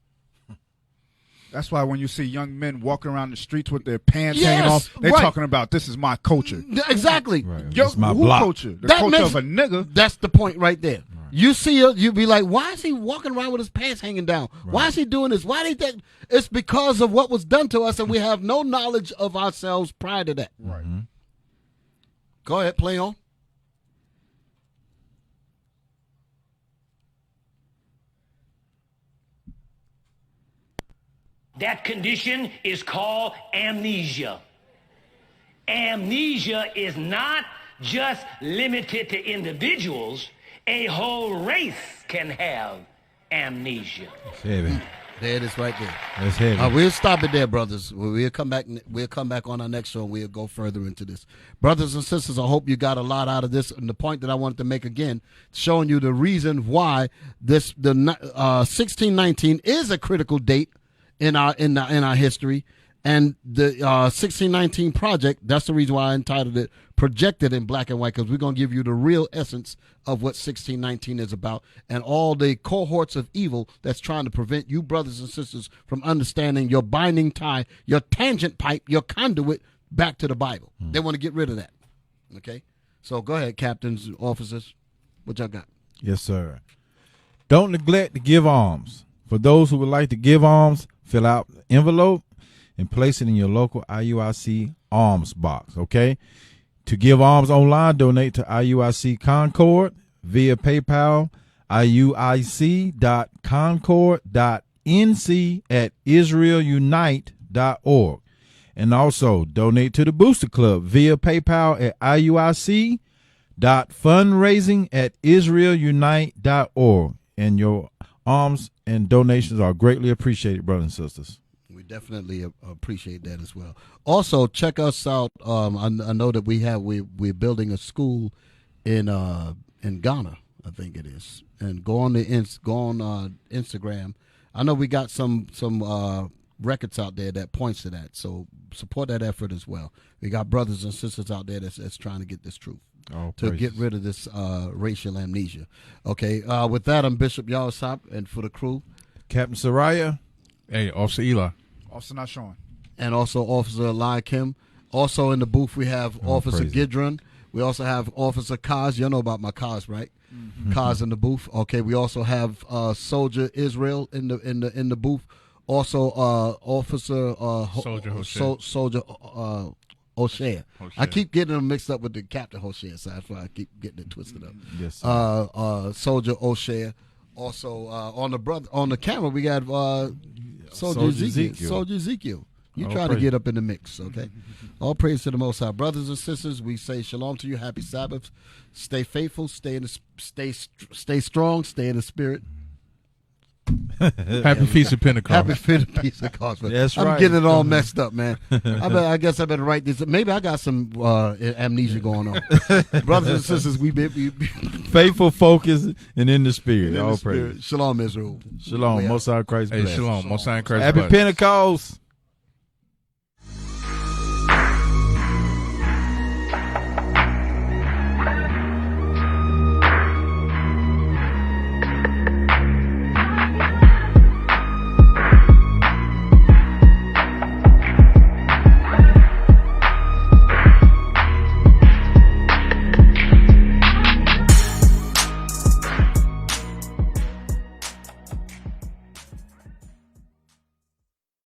That's why when you see young men walking around the streets with their pants hanging off, they're talking about this is my culture. Exactly. It's my block. Culture? The culture of a nigga. That's the point right there. You see, you be like, why is he walking around with his pants hanging down? Why is he doing this? Why did that? It's because of what was done to us, and we have no knowledge of ourselves prior to that. Right. Go ahead, play on. That condition is called amnesia. Amnesia is not just limited to individuals. A whole race can have amnesia. That's heavy. There it is right there. That's heavy. We'll stop it there, brothers. We'll come back. We'll come back on our next show and we'll go further into this. Brothers and sisters, I hope you got a lot out of this. And the point that I wanted to make again, showing you the reason why the 1619 is a critical date in our history, and the 1619 project. That's the reason why I entitled it "Projected in Black and White," because we're gonna give you the real essence of what 1619 is about, and all the cohorts of evil that's trying to prevent you, brothers and sisters, from understanding your binding tie, your tangent pipe, your conduit back to the Bible. They want to get rid of that. Okay, so go ahead, captains, officers, what y'all got? Yes, sir. Don't neglect to give alms. For those who would like to give alms, fill out the envelope and place it in your local IUIC alms box, okay? To give alms online, donate to IUIC Concord via PayPal, iuic.concord.nc@israelunite.org. And also donate to the Booster Club via PayPal at iuic.fundraising@israelunite.org. And your alms and donations are greatly appreciated, brothers and sisters. We definitely appreciate that as well. Also, check us out. I know that we're building a school in Ghana, I think it is. And go on Instagram. I know we got some records out there that points to that. So support that effort as well. We got brothers and sisters out there that's trying to get this truth. To get rid of this racial amnesia. Okay, with that, I'm Bishop Yawasop, and for the crew, Captain Saraya. Hey, Officer Eli. Officer Nashon. And also Officer Eli Kim. Also in the booth, we have Officer Gidron. We also have Officer Kaz. You know about my Kaz, right? Kaz in the booth. Okay, we also have Soldier Israel in the booth. Also, Officer Soldier O'Shea. I keep getting them mixed up with the Captain O'Shea, so that's why I keep getting it twisted up. Yes, sir. Soldier O'Shea. Also, on the camera, we got Soldier Ezekiel. Soldier Ezekiel. You try to get up in the mix, okay? All praise to the Most High. Brothers and sisters, we say shalom to you. Happy Sabbath. Stay faithful. Stay strong. Stay in the spirit. Happy Feast of Pentecost. Happy Feast of Pentecost. That's I'm right. getting it all messed up, man. I guess I better write this. Maybe I got some amnesia going on. Brothers and sisters, we faithful, focused, and in the spirit. All praise. Shalom, Israel. Shalom. Most High Christ bless. Shalom. Most High Christ Happy bless. Pentecost.